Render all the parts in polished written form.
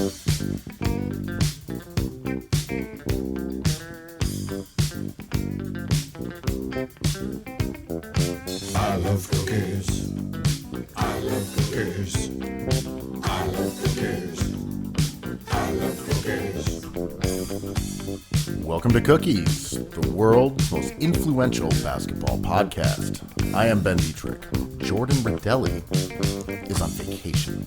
I love cookies. I love cookies. I love cookies. I love cookies. Welcome to Cookies, the world's most influential basketball podcast. I am Ben Dietrich. Jordan Rodelli is on vacation,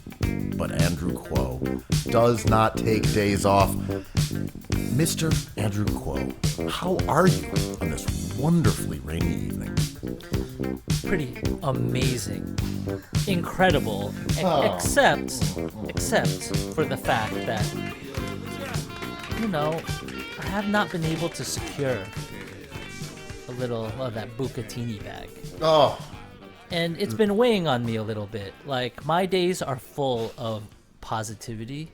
but Andrew Kuo does not take days off. Mr. Andrew Kuo, how are you on this wonderfully rainy evening? Pretty amazing, incredible, except for the fact that, I have not been able to secure a little of that bucatini bag. Oh, And it's been weighing on me a little bit. Like, my days are full of positivity.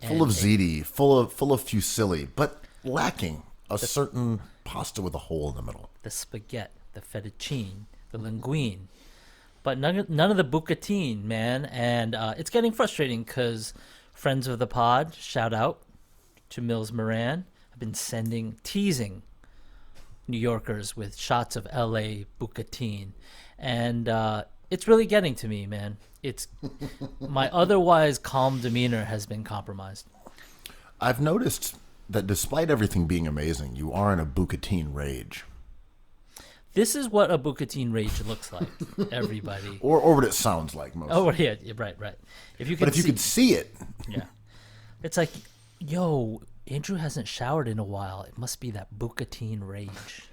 full of ziti, full of fusilli, but lacking a certain pasta with a hole in the middle. The spaghetti, the fettuccine, the linguine. But none of the bucatine, man. And it's getting frustrating because friends of the pod, shout out to Mills Moran, have been teasing New Yorkers with shots of LA bucatine. And it's really getting to me, man. It's my otherwise calm demeanor has been compromised. I've noticed that despite everything being amazing, you are in a bucatine rage. This is what a bucatine rage looks like, everybody. Or what it sounds like most. Oh, yeah, right. If you could see it. Yeah. It's like, yo, Andrew hasn't showered in a while. It must be that bucatine rage.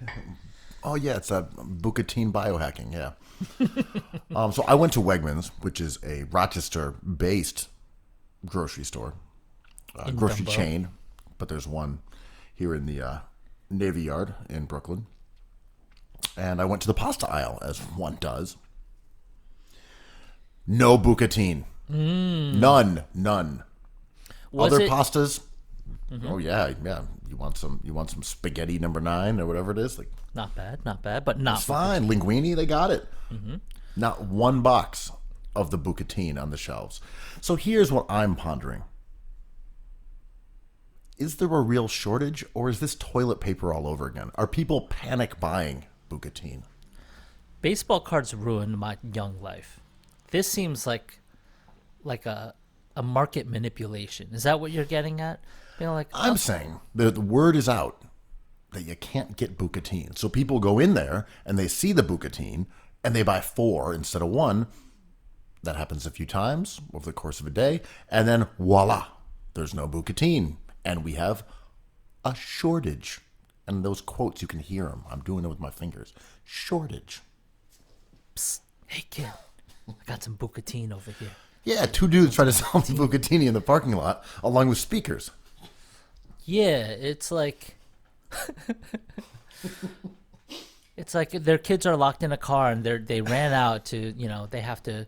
Oh, yeah, it's a bucatine biohacking, yeah. So I went to Wegmans, which is a Rochester-based grocery store, grocery Dumbo. chain, but there's one here in the Navy Yard in Brooklyn. And I went to the pasta aisle, as one does. No bucatine. None. Was Other it- pastas. Oh yeah. You want some spaghetti number 9 or whatever it is. Like, Not bad, but not it's fine. Linguine, they got it. Not one box of the bucatine on the shelves. So here's what I'm pondering. Is there a real shortage, or is this toilet paper all over again? Are people panic buying bucatine? Baseball cards ruined my young life. This seems like a market manipulation. Is that what you're getting at? I'm saying the word is out that you can't get bucatine. So people go in there and they see the bucatine and they buy 4 instead of 1. That happens a few times over the course of a day. And then voila, there's no bucatine. And we have a shortage. And those quotes, you can hear them. I'm doing it with my fingers. Shortage. Psst, hey kid, I got some bucatine over here. Yeah, 2 dudes trying to sell the bucatini in the parking lot along with speakers. Yeah, it's like it's like their kids are locked in a car and they ran out to, they have to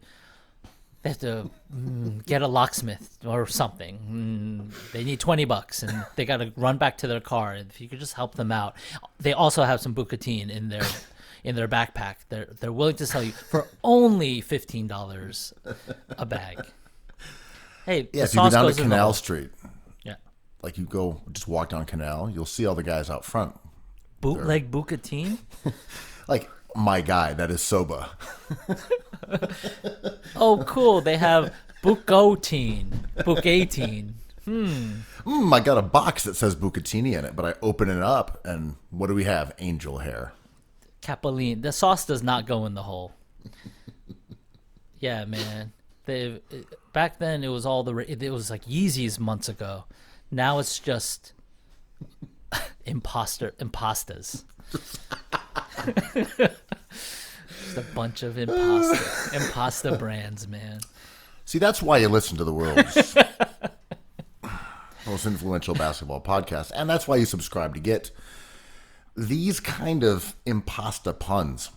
get a locksmith or something. They need $20 and they got to run back to their car. If you could just help them out. They also have some bucatine in their backpack. They're willing to sell you for only $15 a bag. Hey, Yeah, the if you go sauce down goes to in the Canal hole. Street, Yeah. like you just walk down Canal, you'll see all the guys out front. Bootleg bucatine? Like, my guy, that is Soba. Oh, cool. They have bucatine. I got a box that says bucatini in it, but I open it up, and what do we have? Angel hair. Capelline. The sauce does not go in the hole. Yeah, man. Back then, it was it was like Yeezys months ago. Now it's just impastas. Just a bunch of impasta brands, man. See, that's why you listen to the world's most influential basketball podcast, and that's why you subscribe to get these kind of impasta puns.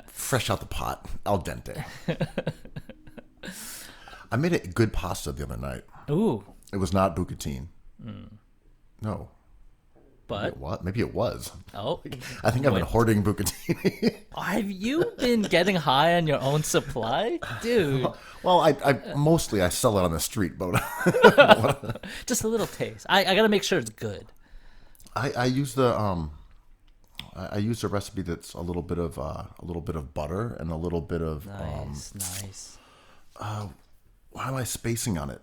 Fresh out the pot, al dente. I made a good pasta the other night. Ooh. It was not bucatine. No. But What? Maybe it was. oh, I think I've been wait. hoarding bucatini. Have you been getting high on your own supply, dude? Well, I mostly I sell it on the street, but Just a little taste. I gotta make sure it's good. I use the I use a recipe that's a little bit of butter and a little bit of Nice. why am I spacing on it?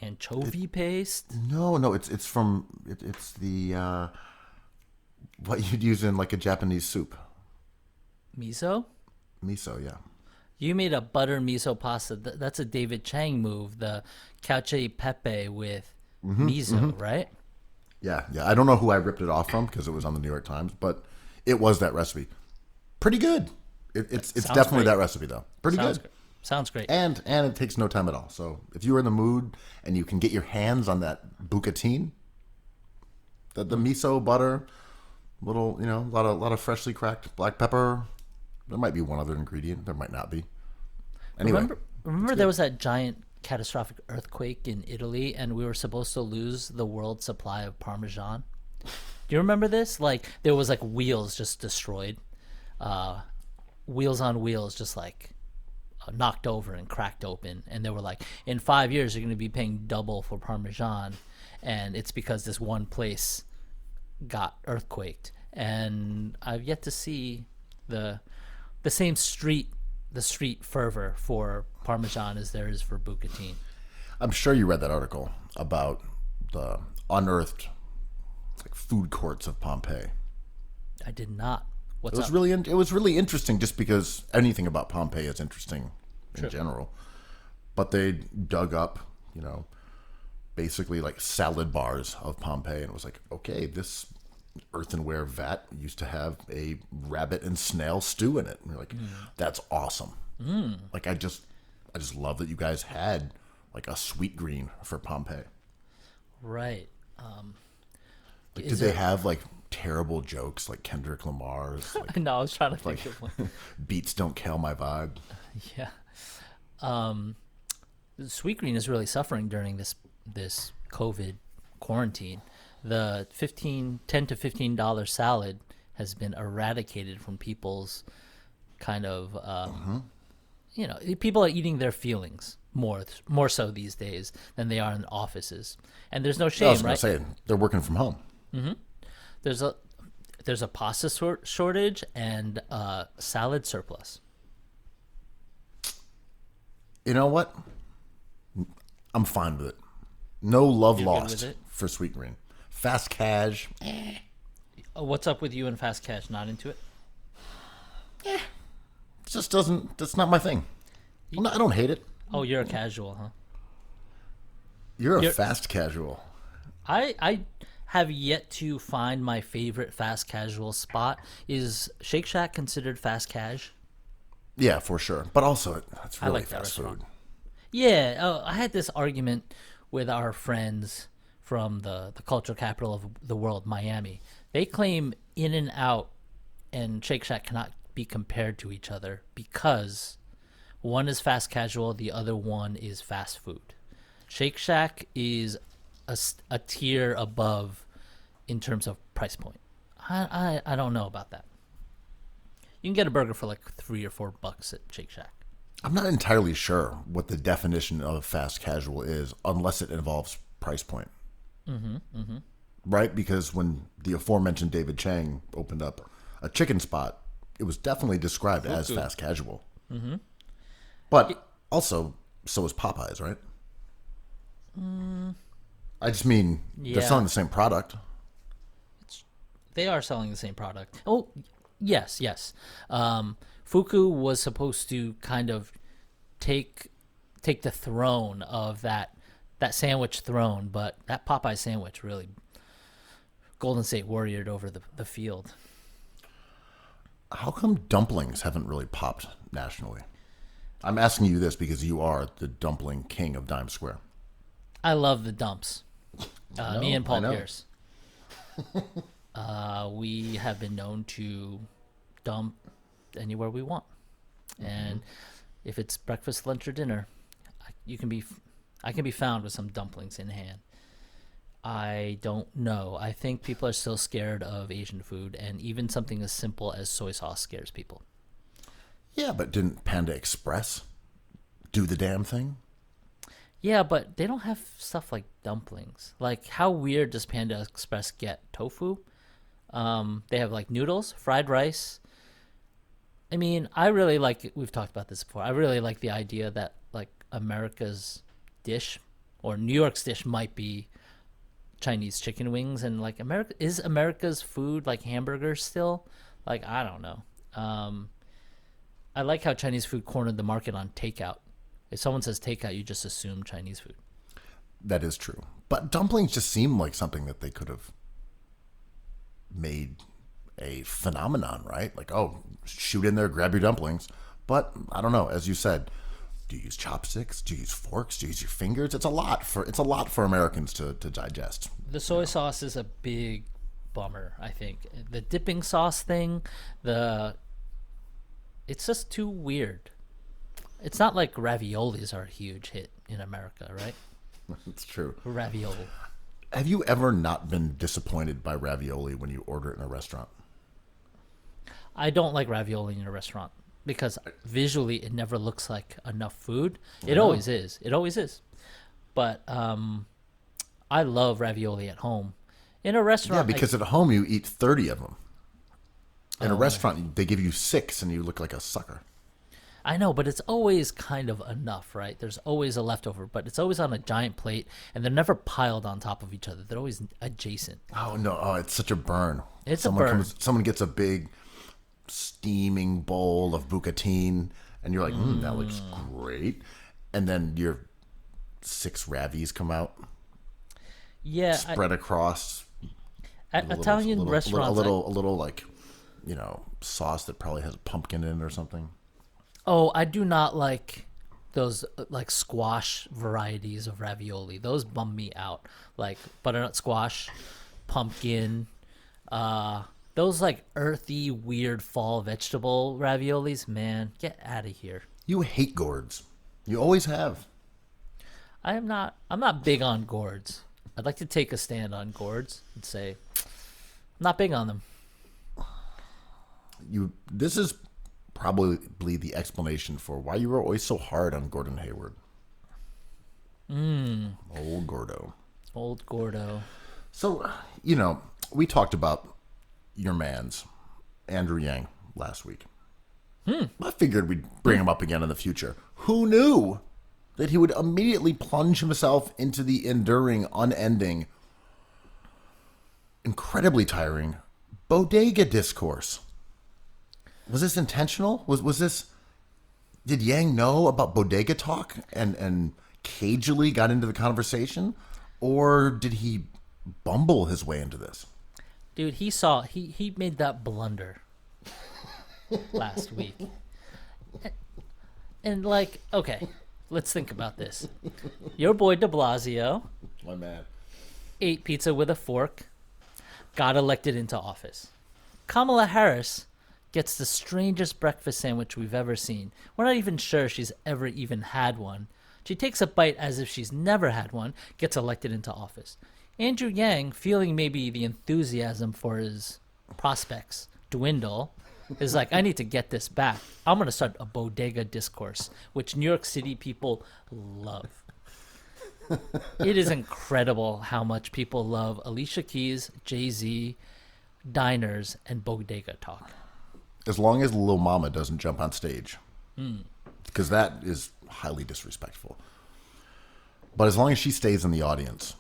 Anchovy paste. No, it's from it's the what you'd use in like a Japanese soup. Miso. Miso, yeah. You made a butter miso pasta. That's a David Chang move. The cacio pepe with miso, right? Yeah. I don't know who I ripped it off from because it was on the New York Times, but it was that recipe. Pretty good. It's Sounds definitely great. that recipe though. Pretty good. Sounds great. And it takes no time at all. So if you're in the mood and you can get your hands on that bucatini, the miso butter, little a lot of freshly cracked black pepper. There might be one other ingredient. There might not be. Anyway, Remember there was that giant catastrophic earthquake in Italy, and we were supposed to lose the world supply of Parmesan. Do you remember this? Like there was like wheels just destroyed, wheels on wheels just like knocked over and cracked open, and they were like, in 5 years you're going to be paying double for Parmesan, and it's because this one place got earthquaked. And I've yet to see the street fervor for Parmesan as there is for bucatini. I'm sure you read that article about the unearthed like food courts of Pompeii. I did not. What's It was up? it was really interesting just because anything about Pompeii is interesting in general. But they dug up, basically like salad bars of Pompeii, and it was like, okay, this earthenware vat used to have a rabbit and snail stew in it. And you're like, that's awesome. Like I just love that you guys had like a sweet green for Pompeii. Right. Like, did they have like terrible jokes like Kendrick Lamar's like, No, I was trying to think of one. beats don't kill my vibe? Yeah. Sweet Green is really suffering during this COVID quarantine. The $10 to $15 salad has been eradicated from people's kind of people are eating their feelings more so these days than they are in offices. And there's no I shame, was right? gonna say they're working from home. There's a pasta shortage and salad surplus. You know what? I'm fine with it. No love You're good lost with it? for Sweet Green. Fast cash. What's up with you and fast cash? Not into it? It just doesn't. That's not my thing. I don't hate it. Oh, you're a casual, huh? You're You're- a fast casual. I have yet to find my favorite fast casual spot. Is Shake Shack considered fast cash? Yeah, for sure. But also, it's I really like that fast restaurant. food. Yeah, I had this argument with our friends from the cultural capital of the world, Miami. They claim In-N-Out and Shake Shack cannot be compared to each other because one is fast casual, the other one is fast food. Shake Shack is a tier above in terms of price point. I don't know about that. You can get a burger for like $3 or $4 at Shake Shack. I'm not entirely sure what the definition of fast casual is unless it involves price point. Right? Because when the aforementioned David Chang opened up a chicken spot, it was definitely described as fast casual. But also, so is Popeyes, right? I just mean, Yeah. they're selling the same product. They are selling the same product. Oh, yes. Fuku was supposed to kind of take the throne of that sandwich throne, but that Popeye sandwich really Golden State Warriored over the field. How come dumplings haven't really popped nationally? I'm asking you this because you are the dumpling king of Dime Square. I love the dumps. Me and I Paul know. Pierce. We have been known to dump anywhere we want, and if it's breakfast, lunch, or dinner, I can be found with some dumplings in hand. I don't know. I think people are still scared of Asian food, and even something as simple as soy sauce scares people. Yeah, but didn't Panda Express do the damn thing? Yeah, but they don't have stuff like dumplings. Like, how weird does Panda Express get? Tofu? They have like noodles, fried rice. I mean, I really like, we've talked about this before. I really like the idea that like America's dish or New York's dish might be Chinese chicken wings, and like America's food like hamburgers still? Like, I don't know. I like how Chinese food cornered the market on takeout. If someone says takeout, you just assume Chinese food. That is true. But dumplings just seem like something that they could have made a phenomenon, right? Like, oh, shoot in there, grab your dumplings. But I don't know. As you said, do you use chopsticks? Do you use forks? Do you use your fingers? It's a lot for Americans to digest. The soy sauce is a big bummer, I think. The dipping sauce thing, it's just too weird. It's not like raviolis are a huge hit in America, right? It's true. Ravioli. Have you ever not been disappointed by ravioli when you order it in a restaurant? I don't like ravioli in a restaurant because visually it never looks like enough food. It always is. It always is. But I love ravioli at home. In a restaurant, Yeah, because at home you eat 30 of them. In a restaurant, they give you 6 and you look like a sucker. I know, but it's always kind of enough, right? There's always a leftover, but it's always on a giant plate, and they're never piled on top of each other. They're always adjacent. Oh, no. Oh, it's such a burn. It's a burn. Someone gets a big steaming bowl of bucatini, and you're like, that looks great. And then your 6 ravis come out. Yeah. Spread across. At Italian restaurants. A little like, sauce that probably has pumpkin in it or something. Oh, I do not like those like squash varieties of ravioli. Those bum me out. Like butternut squash, pumpkin, those like earthy, weird fall vegetable raviolis. Man, get out of here. You hate gourds. You always have. I'm not big on gourds. I'd like to take a stand on gourds and say I'm not big on them. This is probably the explanation for why you were always so hard on Gordon Hayward. Old Gordo. Old Gordo. So, we talked about your man's, Andrew Yang, last week. I figured we'd bring him up again in the future. Who knew that he would immediately plunge himself into the enduring, unending, incredibly tiring bodega discourse? Was this intentional? Was this? Did Yang know about bodega talk and cagily got into the conversation, or did he bumble his way into this? Dude, he made that blunder last week, and like, okay, let's think about this. Your boy De Blasio, my man, ate pizza with a fork, got elected into office. Kamala Harris gets the strangest breakfast sandwich we've ever seen. We're not even sure she's ever even had one. She takes a bite as if she's never had one, gets elected into office. Andrew Yang, feeling maybe the enthusiasm for his prospects dwindle, is like, I need to get this back. I'm going to start a bodega discourse, which New York City people love. It is incredible how much people love Alicia Keys, Jay-Z, diners, and bodega talk. As long as Lil Mama doesn't jump on stage. Because that is highly disrespectful. But as long as she stays in the audience,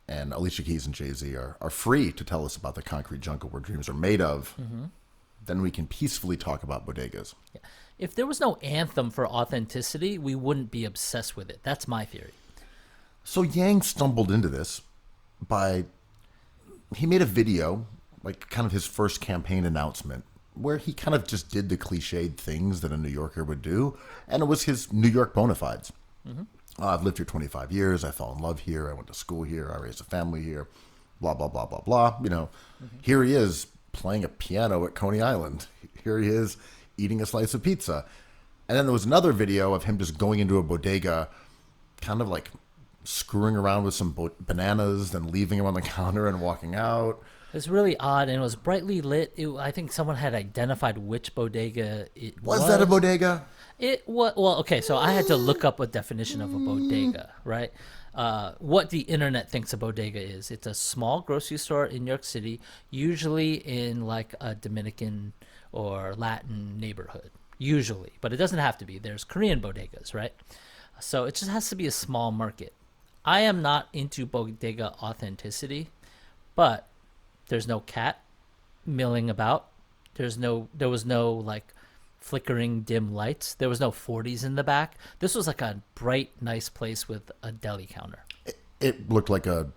and Alicia Keys and Jay-Z are free to tell us about the concrete jungle where dreams are made of, then we can peacefully talk about bodegas. Yeah. If there was no anthem for authenticity, we wouldn't be obsessed with it. That's my theory. So Yang stumbled into this he made a video, like kind of his first campaign announcement, where he kind of just did the cliched things that a New Yorker would do, and it was his New York bona fides. I've lived here 25 years. I fell in love here. I went to school here. I raised a family here. Blah, blah, blah, blah, blah. Here he is playing a piano at Coney Island. Here he is eating a slice of pizza. And then there was another video of him just going into a bodega, kind of like screwing around with some bananas, then leaving them on the counter and walking out. It was really odd, and it was brightly lit. I think someone had identified which bodega it was. Was that a bodega? It was. Well, okay, so I had to look up a definition of a bodega, right? What the internet thinks a bodega is. It's a small grocery store in New York City, usually in like a Dominican or Latin neighborhood, usually. But it doesn't have to be. There's Korean bodegas, right? So it just has to be a small market. I am not into bodega authenticity, but there's no cat milling about. There was no like flickering dim lights. There was no 40s in the back. This was like a bright, nice place with a deli counter. It looked like a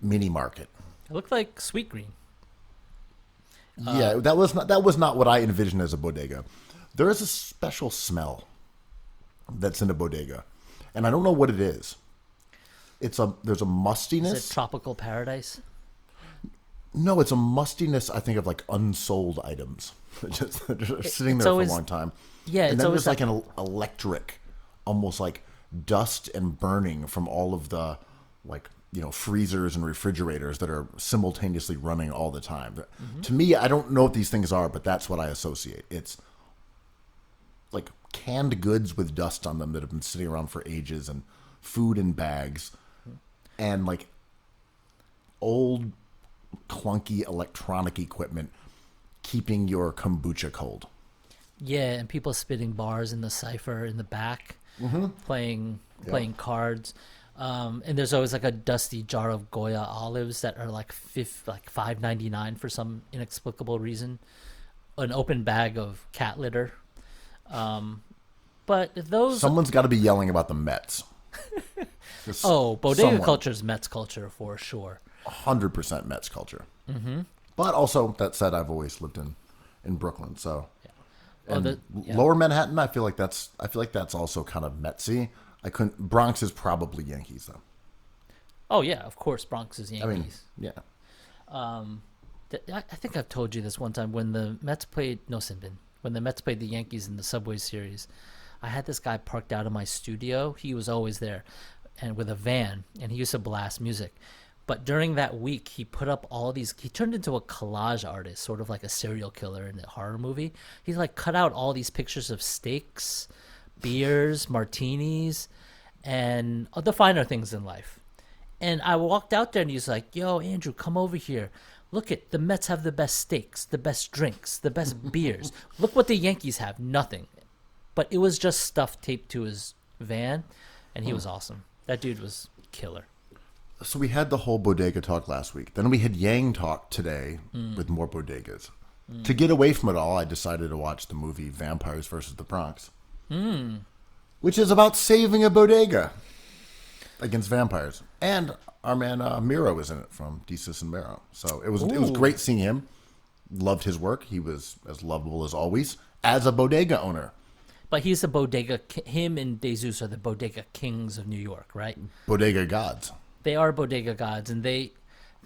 mini market. It looked like Sweet Green. Yeah, that was not what I envisioned as a bodega. There is a special smell that's in a bodega, and I don't know what it is. There's a mustiness. Is it Tropical Paradise? No, it's a mustiness, I think, of like unsold items. just sitting there for a long time. Yeah, and it's then always there's like an electric, almost like dust and burning from all of the freezers and refrigerators that are simultaneously running all the time. Mm-hmm. To me, I don't know what these things are, but that's what I associate. It's like canned goods with dust on them that have been sitting around for ages, and food in bags, and like old clunky electronic equipment keeping your kombucha cold. Yeah, and people spitting bars in the cipher in the back, playing cards. And there's always like a dusty jar of Goya olives that are like $5.99 for some inexplicable reason. An open bag of cat litter. But someone's got to be yelling about the Mets. Bodega culture is Mets culture for sure. 100% Mets culture. Mm-hmm. But also, that said, I've always lived in Brooklyn, so Lower Manhattan. I feel like that's also kind of Metsy. Bronx is probably Yankees though. Oh yeah, of course, Bronx is Yankees. I mean, yeah. I think I've told you this one time when the Mets played when the Mets played the Yankees in the Subway Series. I had this guy parked out of my studio. He was always there, and with a van, and he used to blast music. But during that week, he put up all these. He turned into a collage artist, sort of like a serial killer in a horror movie. He like cut out all these pictures of steaks, beers, martinis, and the finer things in life. And I walked out there, and he was like, "Yo, Andrew, come over here. Look at the Mets have the best steaks, the best drinks, the best beers. Look what the Yankees have. Nothing." But it was just stuff taped to his van, and he was awesome. That dude was killer. So we had the whole bodega talk last week. Then we had Yang talk today with more bodegas. To get away from it all, I decided to watch the movie Vampires versus the Bronx, which is about saving a bodega against vampires. And our man Miro is in it from Desus and Mero. So it was great seeing him. Loved his work. He was as lovable as always as a bodega owner. But he's the bodega. Him and Jesus are the bodega kings of New York, right? Bodega gods. They are bodega gods, and they.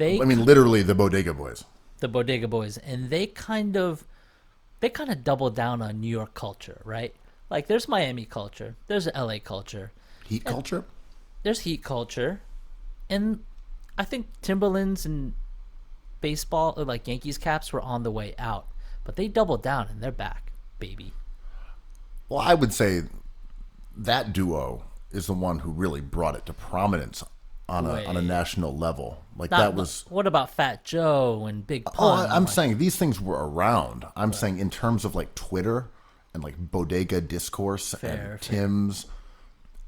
I mean, literally the bodega boys. The bodega boys, and they kind of double down on New York culture, right? Like, there's Miami culture, there's LA culture, heat culture. There's heat culture, and I think Timberlands and baseball, or like Yankees caps, were on the way out, but they doubled down and they're back, baby. Well, I would say that duo is the one who really brought it to prominence on a national level. What about Fat Joe and Big Pun? Oh, I'm saying these things were around. I'm saying in terms of like Twitter and like bodega discourse and Tim's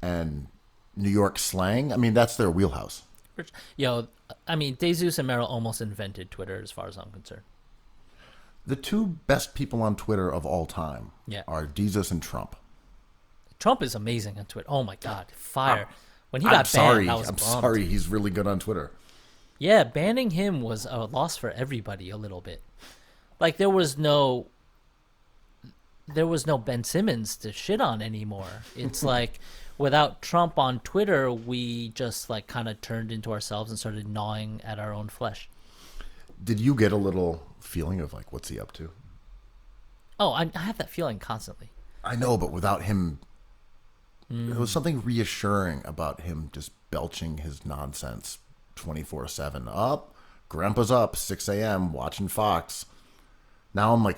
and New York slang. I mean, that's their wheelhouse. Yo, I mean, Jesus and Mero almost invented Twitter as far as I'm concerned. The two best people on Twitter of all time are Jesus and Trump. Trump is amazing on Twitter. Oh my God, fire! When he got banned, I'm sorry. He's really good on Twitter. Yeah, banning him was a loss for everybody a little bit. Like there was no Ben Simmons to shit on anymore. It's like without Trump on Twitter, we just like kind of turned into ourselves and started gnawing at our own flesh. Did you get a little feeling of like, what's he up to? Oh, I have that feeling constantly. I know, but without him There was something reassuring about him just belching his nonsense 24/7. Up, Grandpa's up, 6 a.m., watching Fox. Now I'm like,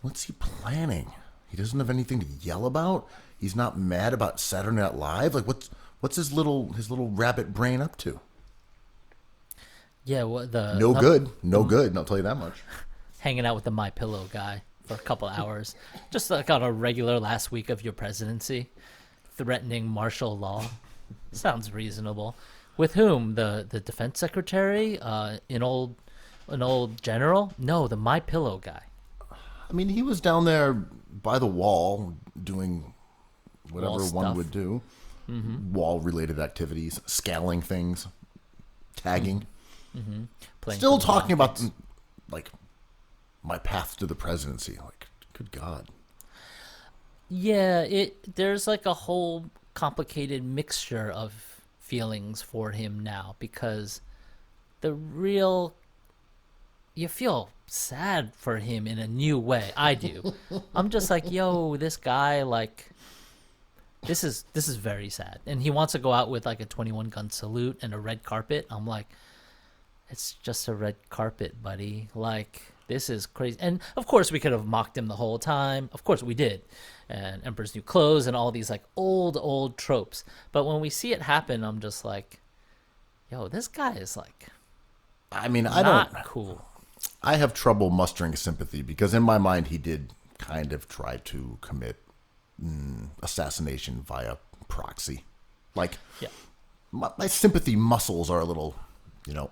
what's he planning? He doesn't have anything to yell about? He's not mad about Saturday Night Live? Like, what's his little rabbit brain up to? Yeah, the No good. No good, I'll tell you that much. hanging out with the My Pillow guy for a couple hours, just like on a regular last week of your presidency, threatening martial law. Sounds reasonable. With whom? The defense secretary? An old general? No, the My Pillow guy. I mean, he was down there by the wall doing whatever Wall one stuff. would do. Wall-related activities, scaling things, tagging. Playing Still for the talking about, Rockets. like, my path to the presidency. Like, good God. Yeah, there's like a whole complicated mixture of feelings for him now, because you feel sad for him in a new way. I do. I'm just like, yo, this guy, like, this is very sad. And he wants to go out with like a 21 gun salute and a red carpet. I'm like, it's just a red carpet, buddy. Like, this is crazy. And of course we could have mocked him the whole time. Of course we did. And Emperor's New Clothes and all these like old tropes. But when we see it happen, I'm just like, yo, this guy is like, I mean, not cool. I have trouble mustering sympathy because in my mind he did kind of try to commit assassination via proxy. Like, Yeah. my sympathy muscles are a little,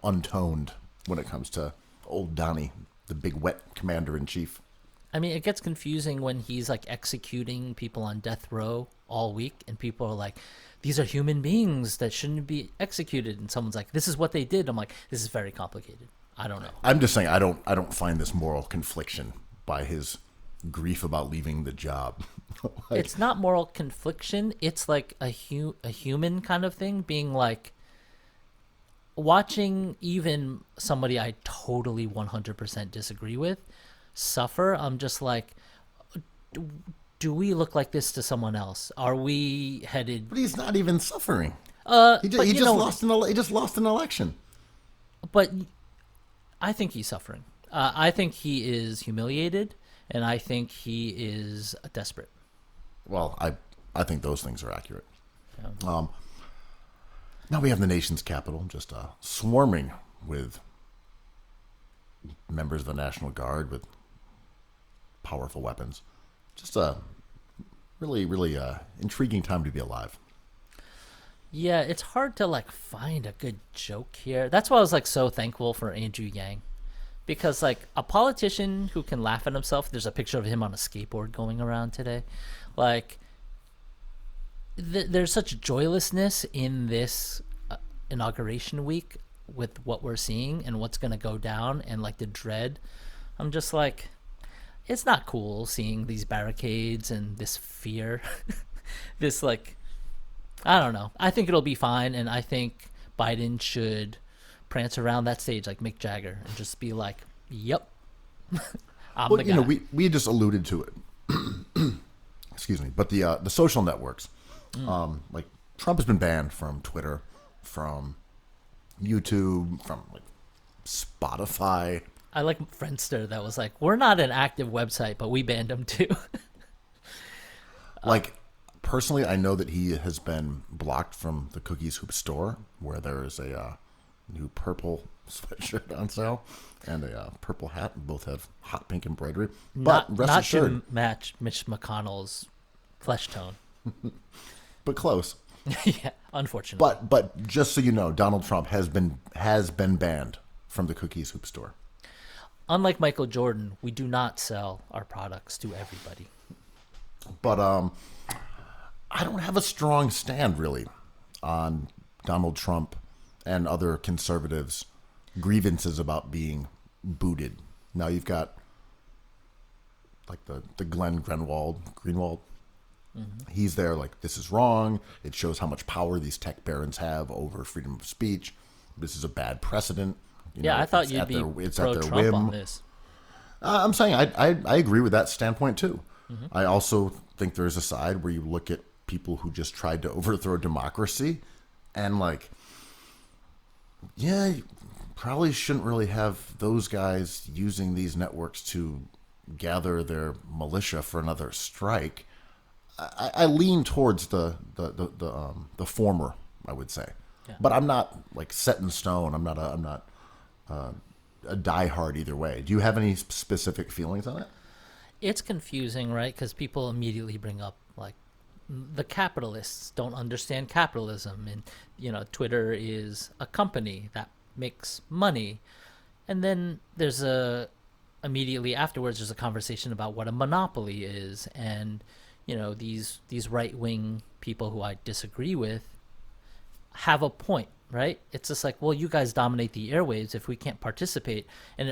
untoned when it comes to old Donnie, the big wet commander-in-chief. I mean, it gets confusing when he's like executing people on death row all week, and people are like, these are human beings that shouldn't be executed. And someone's like, this is what they did. I'm like, this is very complicated. I don't know. I'm just saying I don't find this moral confliction by his grief about leaving the job. Like, It's not moral confliction. It's like a human kind of thing, being like, watching even somebody I totally 100% disagree with suffer. I'm just like, do we look like this to someone else? Are we headed? but he's not even suffering. But He you just know, lost an election. But I think he's suffering. I think he is humiliated, and I think he is desperate. Well, I think those things are accurate. Yeah. Now we have the nation's capital just swarming with members of the National Guard with powerful weapons. Just a really, really intriguing time to be alive. Yeah, it's hard to like find a good joke here. That's why I was like so thankful for Andrew Yang, because like a politician who can laugh at himself. There's a picture of him on a skateboard going around today. Like, there's such joylessness in this inauguration week with what we're seeing and what's going to go down, and like the dread. I'm just like, it's not cool seeing these barricades and this fear. This like, I don't know. I think it'll be fine, and I think Biden should prance around that stage like Mick Jagger and just be like, yep, I'm the guy. We just alluded to it. Excuse me. But the social networks, like Trump has been banned from Twitter, from YouTube, from like Spotify. I like Friendster that was like, we're not an active website, but we banned him too. Like, personally, I know that he has been blocked from the Cookies Hoop store, where there is a new purple sweatshirt on sale and a purple hat. Both have hot pink embroidery. But rest not assured, to match Mitch McConnell's flesh tone. but close. Yeah, unfortunately. But just so you know, Donald Trump has been banned from the Cookies Hoop store. Unlike Michael Jordan, we do not sell our products to everybody. But I don't have a strong stand really on Donald Trump and other conservatives' grievances about being booted. Now you've got like the Glenn Greenwald. Mm-hmm. He's there like, this is wrong. It shows how much power these tech barons have over freedom of speech. This is a bad precedent. I thought you'd be pro-Trump on this. I'm saying I agree with that standpoint too. Mm-hmm. I also think there's a side where you look at people who just tried to overthrow democracy. And like, yeah, you probably shouldn't really have those guys using these networks to gather their militia for another strike. I lean towards the former, I would say, but I'm not like set in stone. I'm not a diehard either way. Do you have any specific feelings on it? It's confusing, right? Because people immediately bring up like the capitalists don't understand capitalism, and Twitter is a company that makes money, and then there's immediately afterwards there's a conversation about what a monopoly is, and these right-wing people who I disagree with have a point, right? It's just like, well, you guys dominate the airwaves if we can't participate. And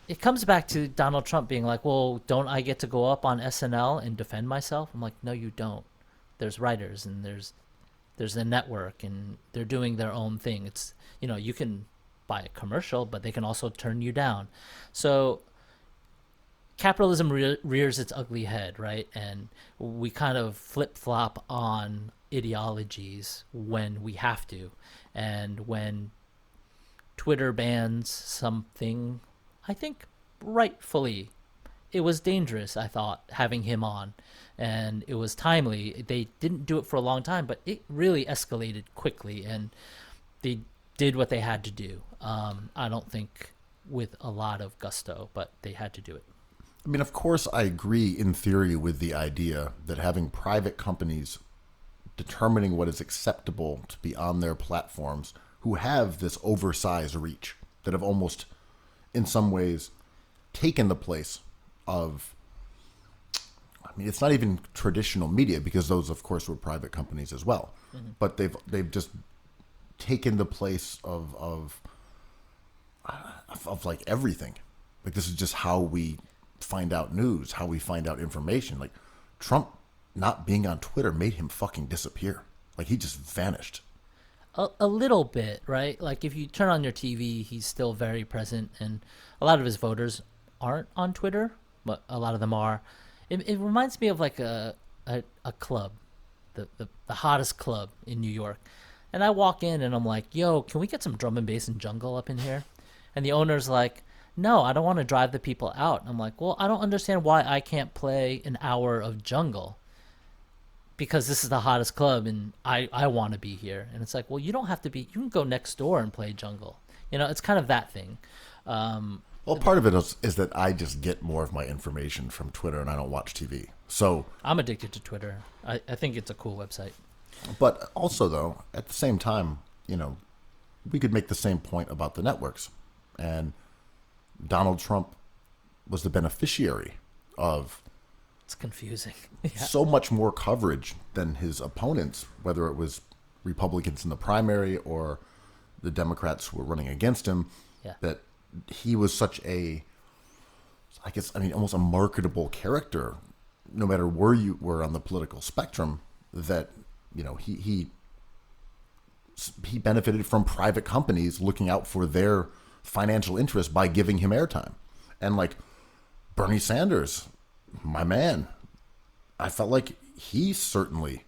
it comes back to Donald Trump being like, well, don't I get to go up on SNL and defend myself? I'm like, no, you don't. There's writers and there's a network and they're doing their own thing. It's, you can buy a commercial, but they can also turn you down. So capitalism rears its ugly head, right? And we kind of flip-flop on ideologies when we have to. And when Twitter bans something, I think rightfully, it was dangerous, I thought, having him on. And it was timely. They didn't do it for a long time, but it really escalated quickly. And they did what they had to do. I don't think with a lot of gusto, but they had to do it. I mean, of course, I agree in theory with the idea that having private companies determining what is acceptable to be on their platforms who have this oversized reach that have almost, in some ways, taken the place of, I mean, it's not even traditional media because those, of course, were private companies as well. Mm-hmm. But they've just taken the place of like everything. Like, this is just how we find out news, how we find out information. Like, Trump not being on Twitter made him fucking disappear. Like, he just vanished. A little bit, right? Like, if you turn on your TV, he's still very present, and a lot of his voters aren't on Twitter, but a lot of them are. It reminds me of like a club, the hottest club in New York. And I walk in and I'm like, yo, can we get some drum and bass and jungle up in here? And the owner's like, no, I don't want to drive the people out. And I'm like, well, I don't understand why I can't play an hour of jungle because this is the hottest club and I want to be here. And it's like, well, you don't have to be, you can go next door and play jungle. It's kind of that thing. Well, part of it is that I just get more of my information from Twitter and I don't watch TV. So I'm addicted to Twitter. I think it's a cool website. But also, though, at the same time, we could make the same point about the networks. And Donald Trump was the beneficiary of it's confusing. so much more coverage than his opponents, whether it was Republicans in the primary or the Democrats who were running against him, that he was such almost a marketable character, no matter where you were on the political spectrum, that, he benefited from private companies looking out for their financial interest by giving him airtime. And like Bernie Sanders, my man, I felt like he certainly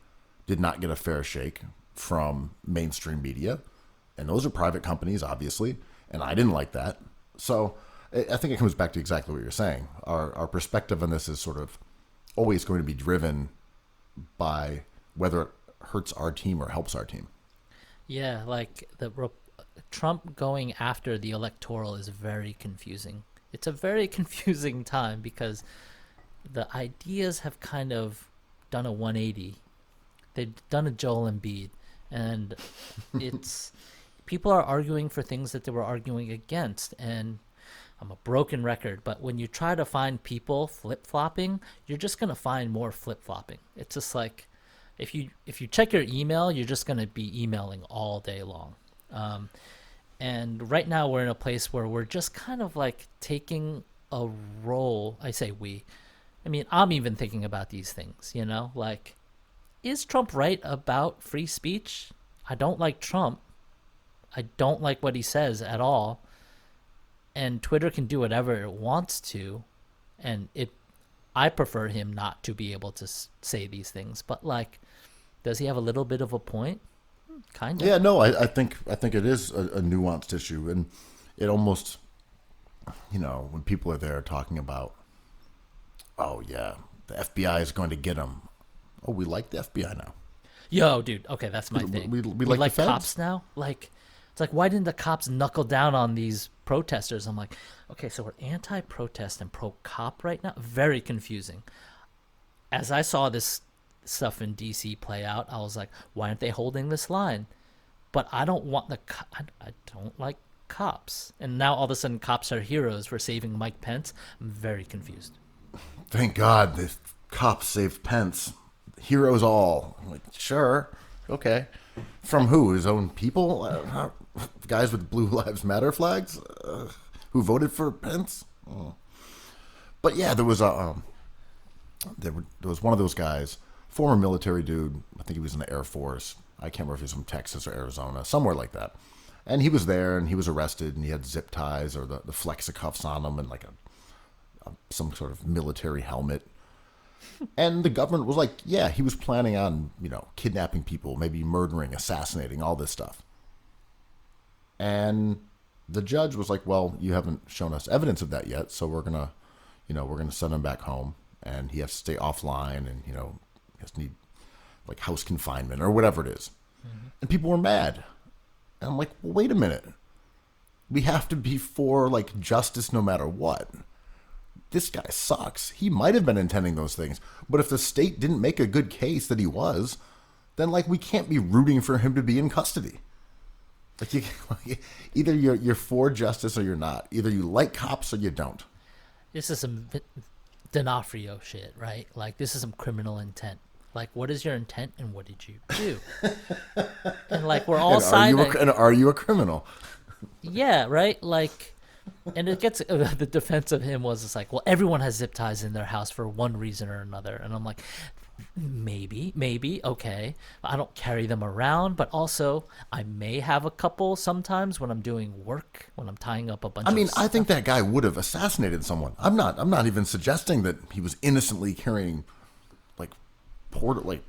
did not get a fair shake from mainstream media. And those are private companies, obviously. And I didn't like that. So I think it comes back to exactly what you're saying. Our perspective on this is sort of always going to be driven by whether it hurts our team or helps our team. Yeah, like Trump going after the electoral is very confusing. It's a very confusing time because the ideas have kind of done a 180. They've done a Joel Embiid, and it's people are arguing for things that they were arguing against. And I'm a broken record, but when you try to find people flip-flopping, you're just going to find more flip-flopping. It's just like if you check your email, you're just going to be emailing all day long. And right now we're in a place where we're just kind of like taking a role. I say we. I mean, I'm even thinking about these things, like, is Trump right about free speech? I don't like Trump. I don't like what he says at all. And Twitter can do whatever it wants to. And I prefer him not to be able to say these things, but like, does he have a little bit of a point? Kind of. Yeah, no, I think it is a nuanced issue, and it almost, when people are there talking about, oh yeah, the FBI is going to get him. Oh, we like the FBI now. Yo, dude. Okay, that's my thing. We like the feds? cops now. Like, it's like, why didn't the cops knuckle down on these protesters? I'm like, okay, so we're anti-protest and pro-cop right now. Very confusing. As I saw this stuff in DC play out, I was like, why aren't they holding this line? But I don't want I don't like cops. And now all of a sudden, cops are heroes for saving Mike Pence. I'm very confused. Thank God the cops saved Pence. Heroes all. I'm like, sure, okay. From who? His own people? Guys with Blue Lives Matter flags who voted for Pence? Oh. But yeah, there was one of those guys, former military dude. I think he was in the Air Force. I can't remember if he was from Texas or Arizona, somewhere like that. And he was there, and he was arrested, and he had zip ties or the flexicuffs on him, and like some sort of military helmet. And the government was like, yeah, he was planning on, kidnapping people, maybe murdering, assassinating, all this stuff. And the judge was like, well, you haven't shown us evidence of that yet, so we're gonna send him back home, and he has to stay offline, and he has to need like house confinement or whatever it is. Mm-hmm. And people were mad. And I'm like, well, wait a minute. We have to be for like justice no matter what. This guy sucks. He might have been intending those things, but if the state didn't make a good case that he was, then like we can't be rooting for him to be in custody. Like either you're for justice or you're not. Either you like cops or you don't. This is some D'Onofrio shit, right? Like this is some criminal intent. Like, what is your intent and what did you do? And like we're all siding. And are you a criminal? Yeah, right. Like. And it gets the defense of him was it's like, well, everyone has zip ties in their house for one reason or another, and I'm like, maybe, okay, I don't carry them around, but also I may have a couple sometimes when I'm doing work, when I'm tying up a bunch. I think that guy would have assassinated someone. I'm not even suggesting that he was innocently carrying like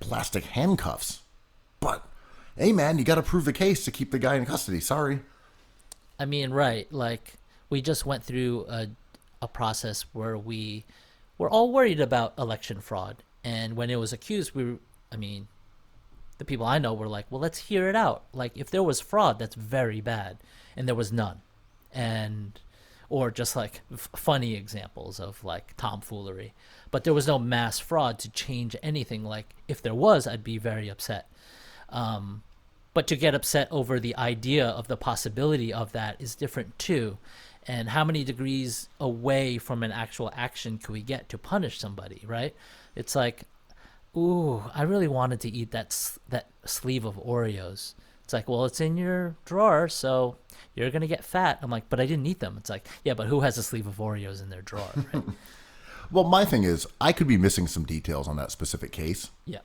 plastic handcuffs, but hey, man, you got to prove the case to keep the guy in custody. Sorry. I mean, right, like. We just went through a process where we were all worried about election fraud. And when it was accused, the people I know were like, well, let's hear it out. Like, if there was fraud, that's very bad. And there was none. Or just like funny examples of like tomfoolery. But there was no mass fraud to change anything. Like, if there was, I'd be very upset. But to get upset over the idea of the possibility of that is different too. And how many degrees away from an actual action could we get to punish somebody, right? It's like, ooh, I really wanted to eat that sleeve of Oreos. It's like, well, it's in your drawer, so you're going to get fat. I'm like, but I didn't eat them. It's like, yeah, but who has a sleeve of Oreos in their drawer, right? Well, my thing is, I could be missing some details on that specific case. Yeah.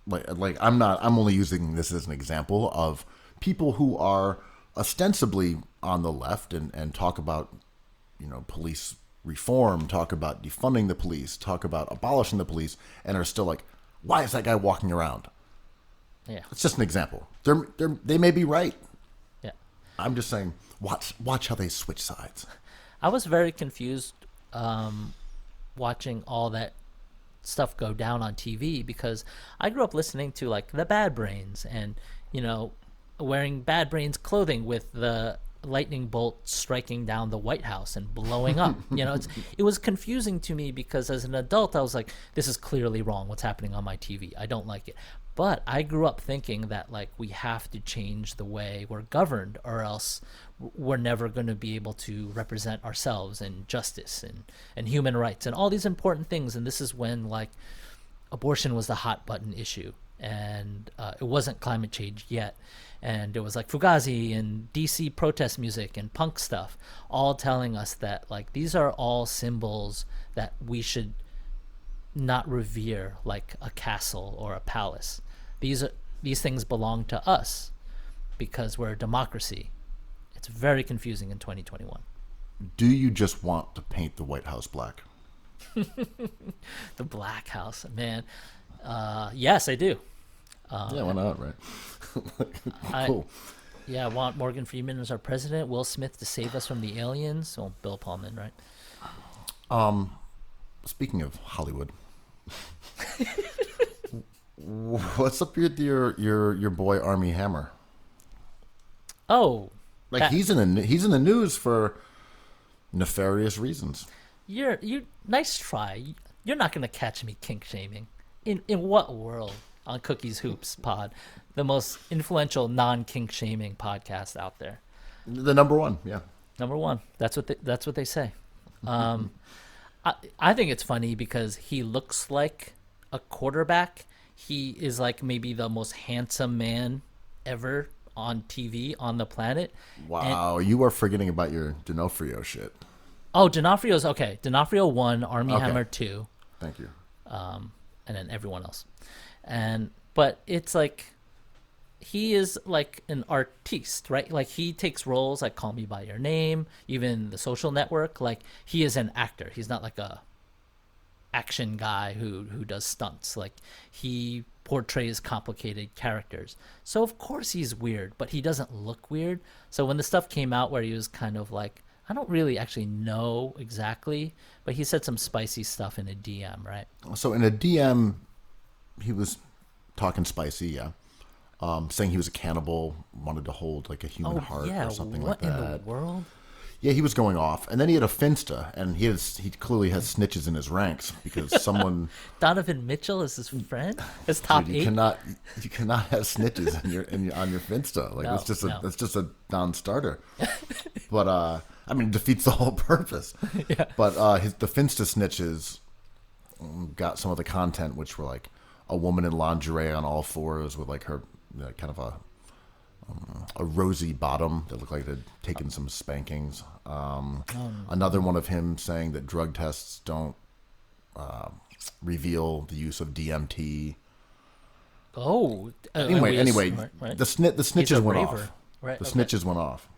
I'm only using this as an example of people who are ostensibly on the left and talk about, police reform, talk about defunding the police, talk about abolishing the police, and are still like, why is that guy walking around? Yeah. It's just an example. They may be right. Yeah. I'm just saying, watch how they switch sides. I was very confused watching all that stuff go down on TV because I grew up listening to like the Bad Brains and, wearing Bad Brains clothing with the lightning bolt striking down the White House and blowing up. It was confusing to me because as an adult, I was like, this is clearly wrong. What's happening on my TV? I don't like it. But I grew up thinking that like we have to change the way we're governed or else we're never going to be able to represent ourselves and justice and human rights and all these important things. And this is when like abortion was the hot button issue and it wasn't climate change yet. And it was like Fugazi and DC protest music and punk stuff, all telling us that like these are all symbols that we should not revere like a castle or a palace. These things belong to us because we're a democracy. It's very confusing in 2021. Do you just want to paint the White House black? The Black House, man. Yes, I do. Yeah, why not, right? Cool. Yeah, I want Morgan Freeman as our president. Will Smith to save us from the aliens. Oh, Bill Pullman, right? Speaking of Hollywood, what's up with your boy Armie Hammer? Oh, Like he's in the news for nefarious reasons. you nice try. You're not gonna catch me kink shaming. In what world? On Cookies Hoops Pod, the most influential non-kink shaming podcast out there. The number one, yeah. Number one. That's what they say. I think it's funny because he looks like a quarterback. He is like maybe the most handsome man ever on TV on the planet. Wow, you are forgetting about your D'Onofrio shit. Oh, D'Onofrio's okay. D'Onofrio 1, Armie Okay. Hammer 2, Thank you. and then everyone else. But it's like he is like an artiste, right? Like he takes roles like Call Me by Your Name, even The Social Network. Like he is an actor. He's not like a action guy who does stunts. Like he portrays complicated characters. So of course he's weird, but he doesn't look weird. So when the stuff came out where he was kind of like, I don't really actually know exactly, but he said some spicy stuff in a DM, right? So in a DM, he was talking spicy, yeah. Saying he was a cannibal, wanted to hold like a human heart or something like that. What in the world? Yeah, he was going off, and then he had a finsta, and he clearly has snitches in his ranks because someone. Donovan Mitchell is his friend. His top Dude, eight. you cannot have snitches on your finsta. Like No, that's just a non-starter. But I mean, it defeats the whole purpose. Yeah. But the finsta snitches got some of the content, which were like a woman in lingerie on all fours with like her kind of a rosy bottom that looked like they'd taken some spankings. Another one of him saying that drug tests don't reveal the use of DMT. Oh. Anyway, right. the snitches went raver. off. Right. The okay. snitches went off.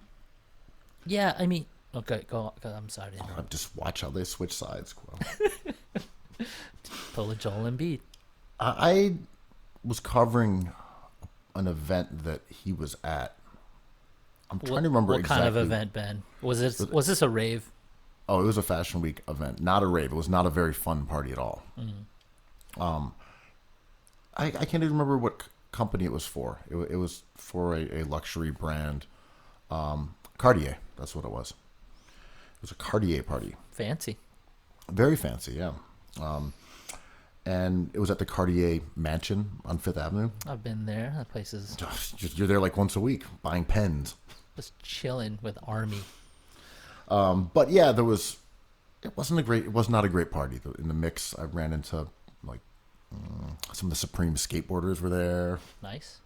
Yeah, I mean, okay, go on. I'm sorry to interrupt. Just watch how they switch sides, Quill. Pull a Joel Embiid. I was covering an event that he was at. I'm trying to remember what exactly. kind of event, Ben? Was this a rave? Oh, it was a Fashion Week event, not a rave. It was not a very fun party at all. I can't even remember what company it was for. It was for a luxury brand, Cartier. That's what it was. It was a Cartier party. Fancy. Very fancy, yeah. And it was at the Cartier mansion on Fifth Avenue. I've been there. That place is You're there like once a week buying pens. just chilling with Armie. But yeah, it was not a great party. In the mix, I ran into like some of the Supreme skateboarders were there. Nice.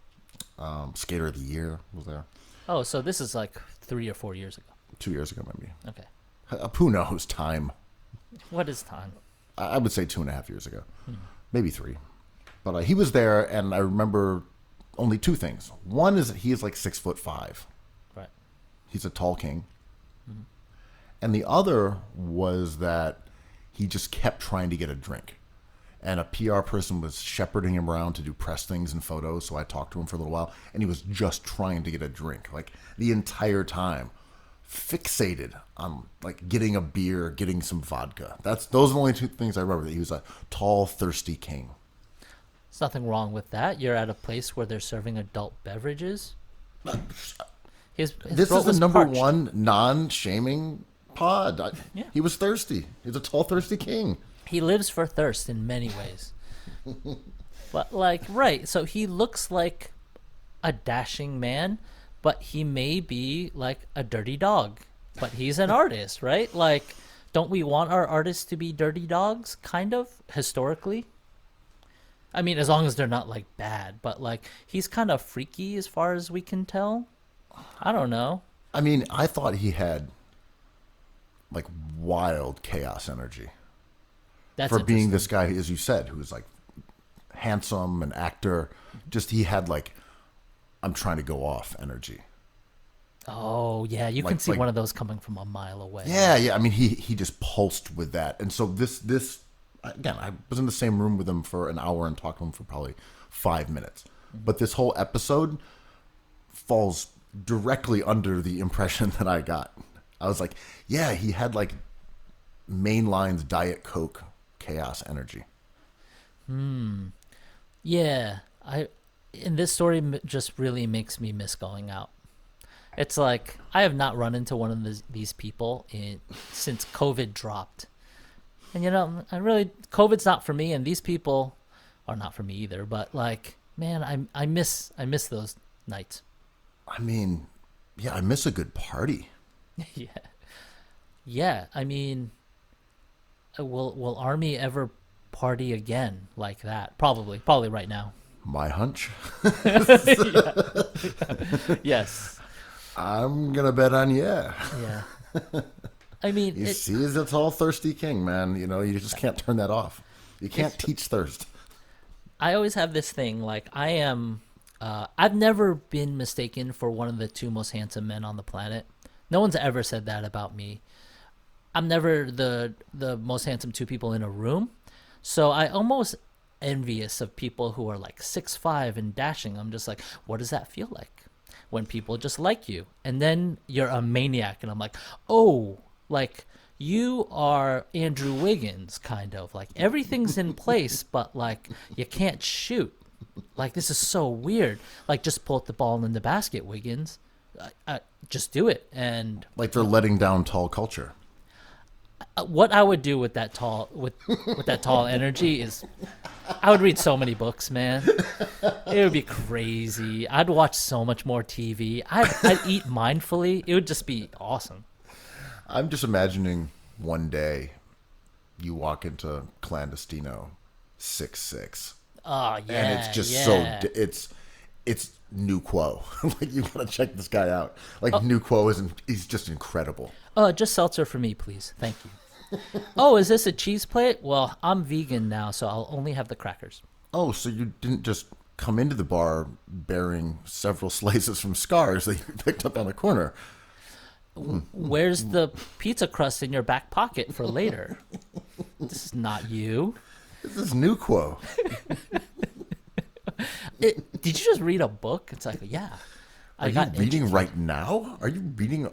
Skater of the Year was there. Oh, so this is like 3 or 4 years ago. 2 years ago, maybe. Okay. Who knows? Time. What is time? I would say 2.5 years ago, maybe 3. But he was there, and I remember only 2 things. One is that he is like 6'5". Right. He's a tall king. And the other was that he just kept trying to get a drink. And a PR person was shepherding him around to do press things and photos. So I talked to him for a little while, and he was just trying to get a drink, like the entire time, fixated on like getting a beer, getting some vodka. Those are the only 2 things I remember. That he was a tall, thirsty king. There's nothing wrong with that. You're at a place where they're serving adult beverages. His This throat is the was number parched. 1 non-shaming pod. Yeah. He was thirsty. He's a tall, thirsty king. He lives for thirst in many ways. But like, right, so he looks like a dashing man, but he may be like a dirty dog. But he's an artist, right? Like, don't we want our artists to be dirty dogs, kind of, historically? I mean, as long as they're not like bad, but like he's kind of freaky as far as we can tell. I don't know. I mean, I thought he had like wild chaos energy That's for being interesting. this guy, as you said, who was like handsome, an actor. Just he had like, I'm trying to go off energy. Oh yeah, you can Like- see like- one of those coming from a mile away. Yeah. I mean, he just pulsed with that. And so this again, I was in the same room with him for an hour and talked to him for probably 5 minutes. But this whole episode falls directly under the impression that I got. I was like, yeah, he had like mainline's Diet Coke chaos energy. Yeah, and this story just really makes me miss going out. It's like I have not run into one of these people since COVID dropped, and COVID's not for me, and these people are not for me either. But like, man, I miss those nights. I mean, yeah, I miss a good party. Yeah. I mean, will Armie ever party again like that? Probably right now. My hunch. Yes. I'm gonna bet on yeah. Yeah. I mean, You see, as a tall, thirsty king, man. You just can't turn that off. You can't teach thirst. I always have this thing, like I am, I've never been mistaken for one of the two most handsome men on the planet. No one's ever said that about me. I'm never the most handsome two people in a room. So I almost envious of people who are like 6'5" and dashing. I'm just like, what does that feel like when people just like you? And then you're a maniac, and I'm like, oh, like you are Andrew Wiggins, kind of like everything's in place, but like you can't shoot. Like this is so weird. Like just put the ball in the basket, Wiggins. Just do it. And Like they're letting down tall culture. what I would do with that tall energy is I would read so many books, man. It would be crazy. I'd watch so much more TV. I'd eat mindfully. It would just be awesome. I'm just imagining one day you walk into Clandestino 6'6". Oh yeah, And it's just yeah. it's New Quo. Like you gotta check this guy out. Like New Quo he's just incredible. Just seltzer for me, please. Thank you. Oh, is this a cheese plate? Well, I'm vegan now, so I'll only have the crackers. Oh, so you didn't just come into the bar bearing several slices from scars that you picked up on the corner. Where's the pizza crust in your back pocket for later? This is not you. This is New Quo. Did you just read a book? It's like, yeah. Are you reading right now? Are you reading?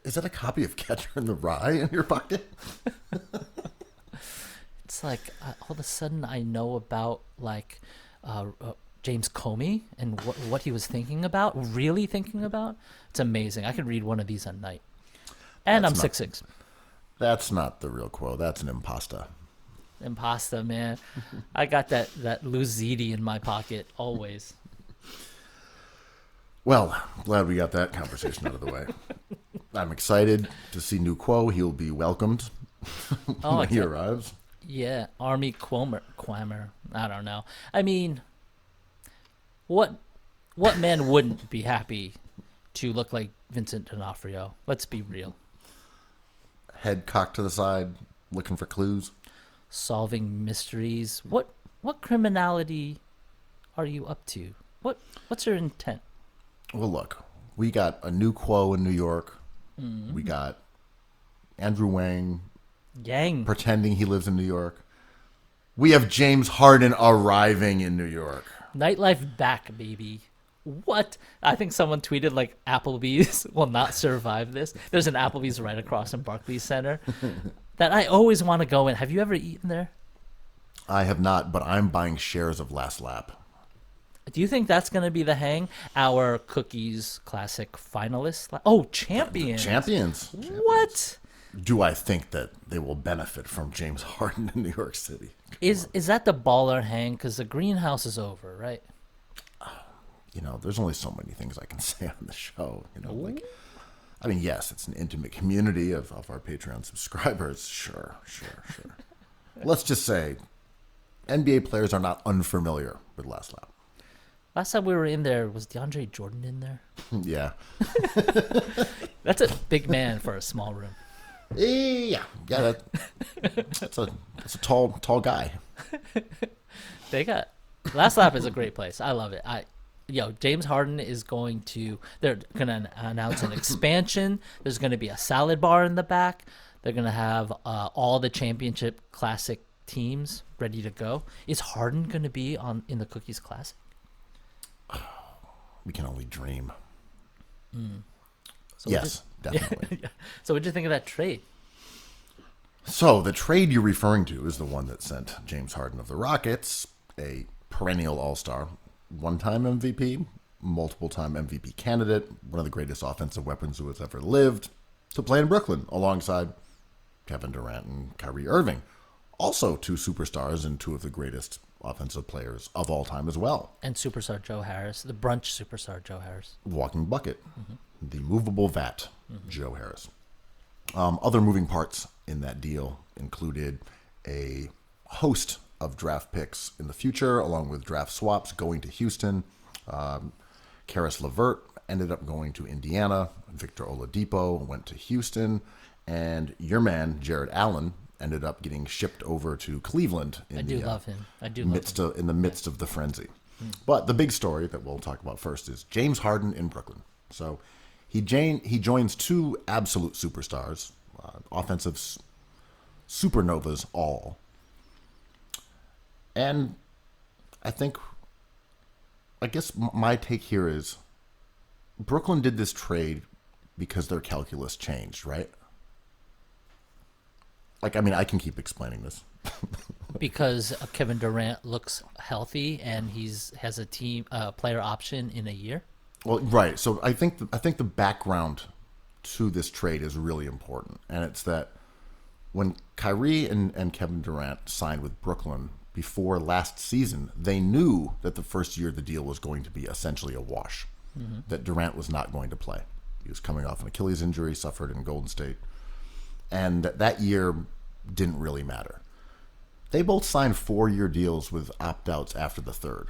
Is that a copy of Catcher in the Rye in your pocket? It's like all of a sudden I know about like James Comey and what he was thinking about, really thinking about. It's amazing. I could read one of these a night. And That's I'm not- 6'6". That's not the real Quo. That's an impasta. Impasta, man. I got that Luzidi in my pocket always. Well, glad we got that conversation out of the way. I'm excited to see New Quo. He'll be welcomed when he arrives. Yeah, Armie Quammer. I don't know. I mean, what man wouldn't be happy to look like Vincent D'Onofrio? Let's be real. Head cocked to the side, looking for clues. Solving mysteries. What criminality are you up to? What's your intent? Well, look, we got a New Quo in New York. Mm-hmm. We got Andrew Wang Yang. pretending he lives in New York. We have James Harden arriving in New York. Nightlife back, baby. What? I think someone tweeted like Applebee's will not survive this. There's an Applebee's right across from Barclays Center that I always want to go in. Have you ever eaten there? I have not, but I'm buying shares of Last Lap. Do you think that's going to be the hang? Our Cookies Classic finalists? Oh, champions. Champions. What? Do I think that they will benefit from James Harden in New York City? Is that the baller hang? Because the greenhouse is over, right? There's only so many things I can say on the show. I mean, yes, it's an intimate community of our Patreon subscribers. Sure. Let's just say NBA players are not unfamiliar with Last Lap. Last time we were in there, was DeAndre Jordan in there? Yeah. That's a big man for a small room. Yeah. That's a tall guy. Last Lap is a great place. I love it. James Harden is going to. They're gonna announce an expansion. There's gonna be a salad bar in the back. They're gonna have all the championship classic teams ready to go. Is Harden gonna be in the Cookies Classic? We can only dream. So Yes, definitely. So what'd you think of that trade? So the trade you're referring to is the one that sent James Harden of the Rockets, a perennial all-star, one-time MVP, multiple-time MVP candidate, one of the greatest offensive weapons who has ever lived, to play in Brooklyn alongside Kevin Durant and Kyrie Irving. Also two superstars and two of the greatest offensive players of all time as well. And superstar Joe Harris, the brunch superstar Joe Harris. Walking bucket, the movable vat, Joe Harris. Other moving parts in that deal included a host of draft picks in the future, along with draft swaps going to Houston. Karis LeVert ended up going to Indiana. Victor Oladipo went to Houston. And your man, Jared Allen, ended up getting shipped over to Cleveland. I do love him. In the midst of the frenzy. But the big story that we'll talk about first is James Harden in Brooklyn. So he joins two absolute superstars, offensive supernovas all. And I guess my take here is Brooklyn did this trade because their calculus changed, right? I can keep explaining this. Because Kevin Durant looks healthy and has a player option in a year. Well, right. So I think the background to this trade is really important, and it's that when Kyrie and Kevin Durant signed with Brooklyn before last season, they knew that the first year of the deal was going to be essentially a wash. That Durant was not going to play. He was coming off an Achilles injury, suffered in Golden State, and that year didn't really matter. They both signed 4-year deals with opt-outs after the third.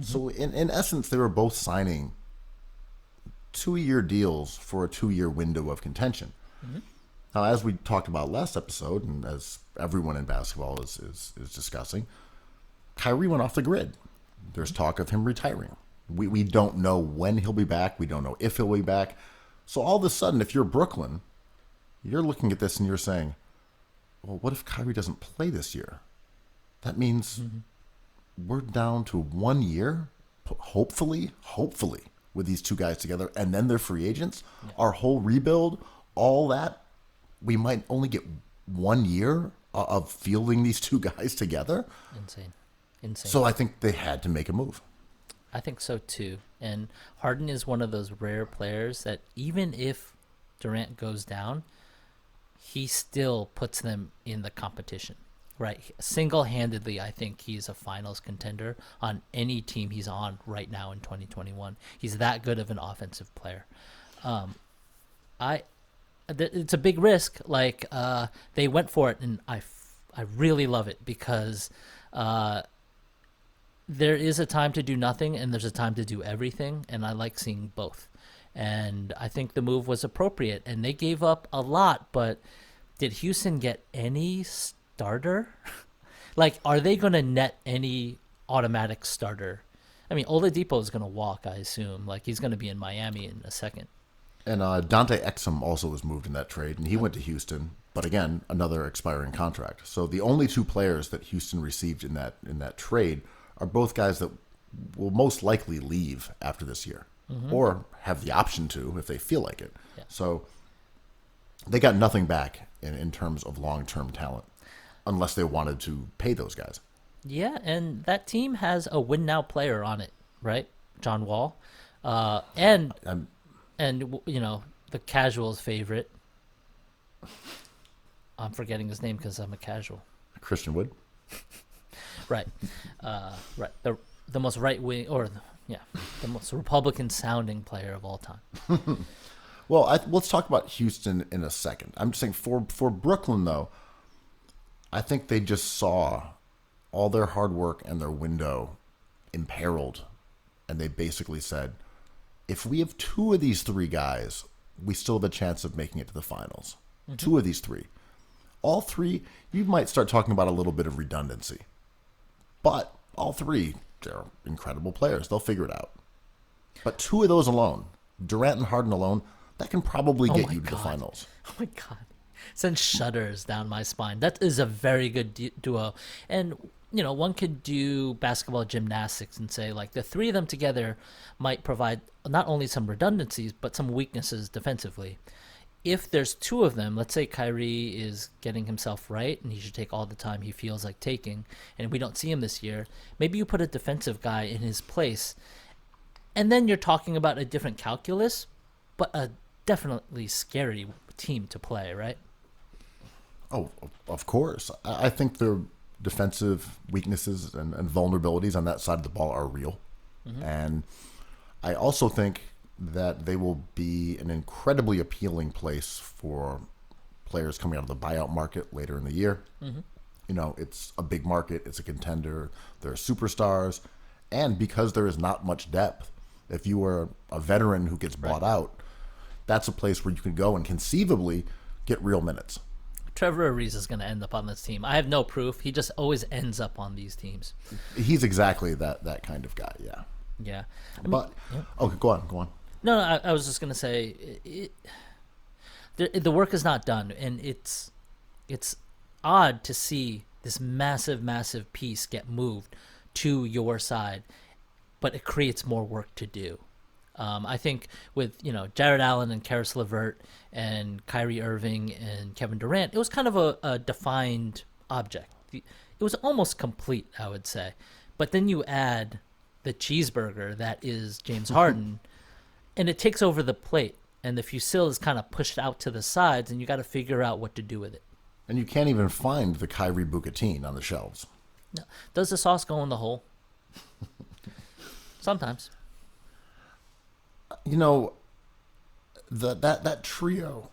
So in essence, they were both signing 2-year deals for a 2-year window of contention. Now, as we talked about last episode, and as everyone in basketball is discussing, Kyrie went off the grid. There's talk of him retiring. We don't know when he'll be back. We don't know if he'll be back. So all of a sudden, if you're Brooklyn, you're looking at this and you're saying, well, what if Kyrie doesn't play this year? That means we're down to 1 year, hopefully, with these two guys together, and then they're free agents. Yeah. Our whole rebuild, all that, we might only get 1 year of fielding these two guys together. Insane. So I think they had to make a move. I think so too. And Harden is one of those rare players that even if Durant goes down, he still puts them in the competition, right? Single-handedly, I think he's a finals contender on any team he's on right now in 2021. He's that good of an offensive player. It's a big risk. They went for it, and I really love it because there is a time to do nothing and there's a time to do everything, and I like seeing both. And I think the move was appropriate, and they gave up a lot, but did Houston get any starter? Are they going to net any automatic starter? I mean, Oladipo is going to walk, I assume. He's going to be in Miami in a second. And Dante Exum also was moved in that trade, and he went to Houston. But again, another expiring contract. So the only two players that Houston received in that trade are both guys that will most likely leave after this year, or have the option to if they feel like it. Yeah. So they got nothing back in terms of long-term talent, unless they wanted to pay those guys. Yeah, and that team has a win-now player on it, right? John Wall, and the casuals' favorite. I'm forgetting his name because I'm a casual. Christian Wood. Right. Right. The most right wing, the most Republican sounding player of all time. Well, let's talk about Houston in a second. I'm just saying for Brooklyn, though, I think they just saw all their hard work and their window imperiled, and they basically said, if we have two of these three guys, we still have a chance of making it to the finals. Two of these three. All three, you might start talking about a little bit of redundancy. But all three, they're incredible players. They'll figure it out. But two of those alone, Durant and Harden alone, that can probably get my you to the God. finals. Oh my God. Sends shudders down my spine. That is a very good duo. And, one could do basketball gymnastics and say, like, the three of them together might provide not only some redundancies, but some weaknesses defensively. If there's two of them, let's say Kyrie is getting himself right and he should take all the time he feels like taking, and we don't see him this year, maybe you put a defensive guy in his place. And then you're talking about a different calculus, but a definitely scary team to play, right? Oh, of course. I think their defensive weaknesses and vulnerabilities on that side of the ball are real. And I also think that they will be an incredibly appealing place for players coming out of the buyout market later in the year. It's a big market. It's a contender. There are superstars. And because there is not much depth, if you are a veteran who gets bought out, that's a place where you can go and conceivably get real minutes. Trevor Ariza is going to end up on this team. I have no proof. He just always ends up on these teams. He's exactly that kind of guy, yeah. Yeah. Okay, go on. No, I was just going to say, the work is not done, and it's odd to see this massive piece get moved to your side, but it creates more work to do. I think with Jared Allen and Karis LeVert and Kyrie Irving and Kevin Durant, it was kind of a defined object. It was almost complete, I would say. But then you add the cheeseburger that is James Harden, and it takes over the plate, and the fusil is kind of pushed out to the sides, and you got to figure out what to do with it. And you can't even find the Kyrie bucatini on the shelves. No. Does the sauce go in the hole? Sometimes. That trio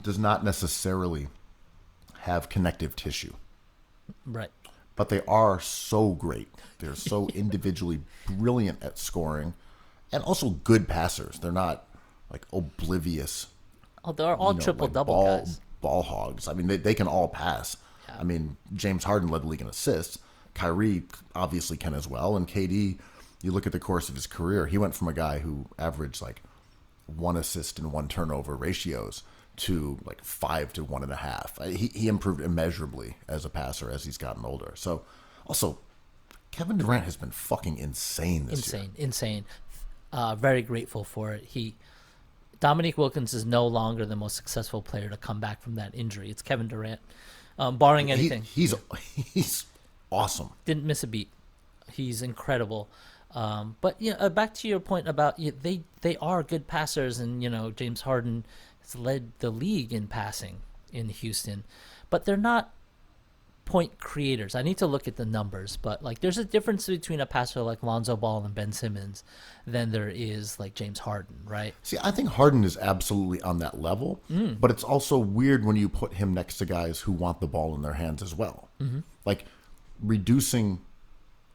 does not necessarily have connective tissue. Right. But they are so great. They're so individually brilliant at scoring and also good passers. They're not like oblivious. Oh, they're all triple-double guys. Ball hogs. I mean, they can all pass. Yeah. I mean, James Harden led the league in assists. Kyrie obviously can as well. And KD, you look at the course of his career, he went from a guy who averaged like 1 assist and 1 turnover ratios to like 5 to 1.5. He improved immeasurably as a passer as he's gotten older. So also, Kevin Durant has been fucking insane this year. Insane. Very grateful for it. Dominique Wilkins is no longer the most successful player to come back from that injury. It's Kevin Durant, barring anything. He's awesome. Didn't miss a beat. He's incredible. But back to your point about they are good passers, and James Harden has led the league in passing in Houston, but they're not point creators. I need to look at the numbers, but like there's a difference between a passer like Lonzo Ball and Ben Simmons than there is like James Harden, right? See, I think Harden is absolutely on that level, but it's also weird when you put him next to guys who want the ball in their hands as well. Like reducing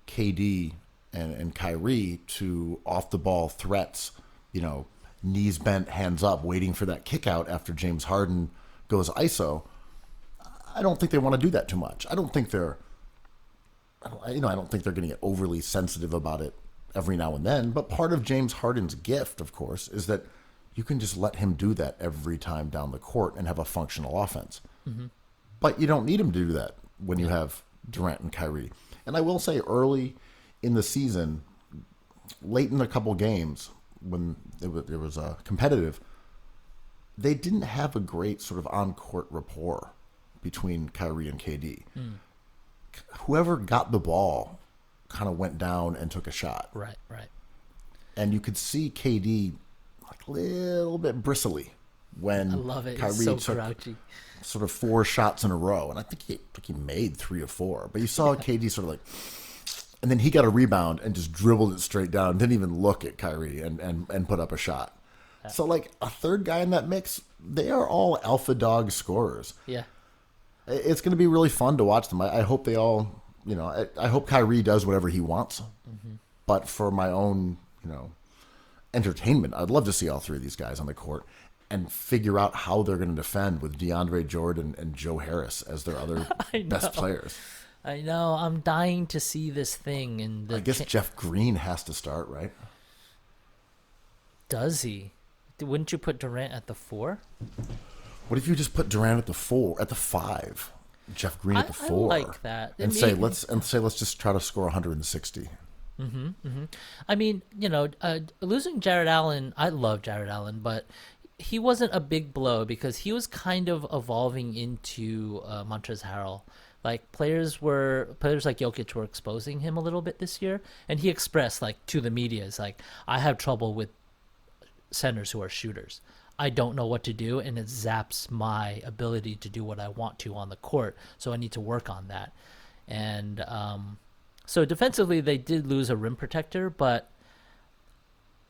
KD and Kyrie to off-the-ball threats, knees bent, hands up, waiting for that kick out after James Harden goes ISO. I don't think they want to do that too much. I don't think they're going to get overly sensitive about it every now and then. But part of James Harden's gift, of course, is that you can just let him do that every time down the court and have a functional offense. But you don't need him to do that when you have Durant and Kyrie. And I will say early in the season, late in a couple games, when it was competitive, they didn't have a great sort of on-court rapport between Kyrie and KD. Whoever got the ball kind of went down and took a shot. Right. And you could see KD like a little bit bristly when I love it. Kyrie It's so took grouchy. sort of 4 shots in a row. And I think he made 3 or 4. But you saw KD sort of like... And then he got a rebound and just dribbled it straight down. Didn't even look at Kyrie and put up a shot. So like a third guy in that mix, they are all alpha dog scorers. Yeah. It's going to be really fun to watch them. I hope they all, I hope Kyrie does whatever he wants. But for my own, entertainment, I'd love to see all 3 of these guys on the court and figure out how they're going to defend with DeAndre Jordan and Joe Harris as their other best players. I know. I'm dying to see this thing. And I guess Jeff Green has to start, right? Does he? Wouldn't you put Durant at the 4? What if you just put Durant at the 4, at the 5, Jeff Green at the 4? I like that. And say let's just try to score 160. I mean, losing Jared Allen, I love Jared Allen, but he wasn't a big blow because he was kind of evolving into Montrezl Harrell. Like players like Jokic were exposing him a little bit this year, and he expressed like to the media, is like, I have trouble with centers who are shooters. I don't know what to do, and it zaps my ability to do what I want to on the court. So I need to work on that. And so defensively, they did lose a rim protector, but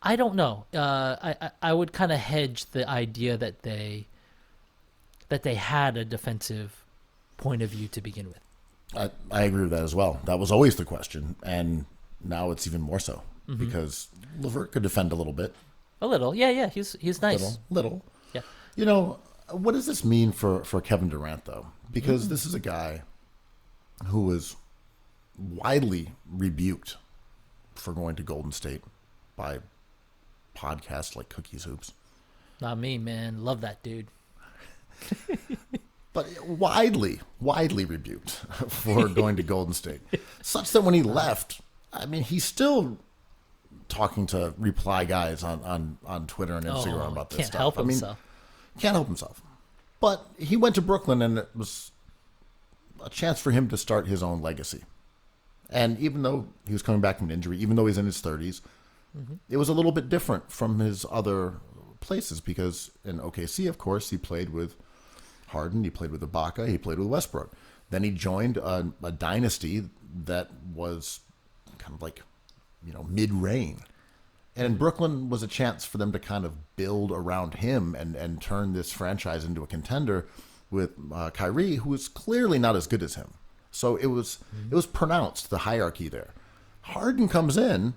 I don't know. I would kind of hedge the idea that they had a defensive point of view to begin with. I agree with that as well. That was always the question, and now it's even more so because LeVert could defend a little bit. A little, yeah. He's nice. Little. Yeah. What does this mean for Kevin Durant though? Because this is a guy who was widely rebuked for going to Golden State by podcasts like Cookies Hoops. Not me, man. Love that dude. But widely rebuked for going to Golden State. Such that when he left, I mean, he's still talking to reply guys on Twitter and Instagram about this can't stuff. help himself. Can't help himself. But he went to Brooklyn, and it was a chance for him to start his own legacy. And even though he was coming back from an injury, even though he's in his 30s, it was a little bit different from his other places because in OKC, of course, he played with Harden, he played with Ibaka, he played with Westbrook. Then he joined a dynasty that was kind of like, mid-reign. And in Brooklyn was a chance for them to kind of build around him and turn this franchise into a contender with Kyrie, who was clearly not as good as him. So it was pronounced, the hierarchy there. Harden comes in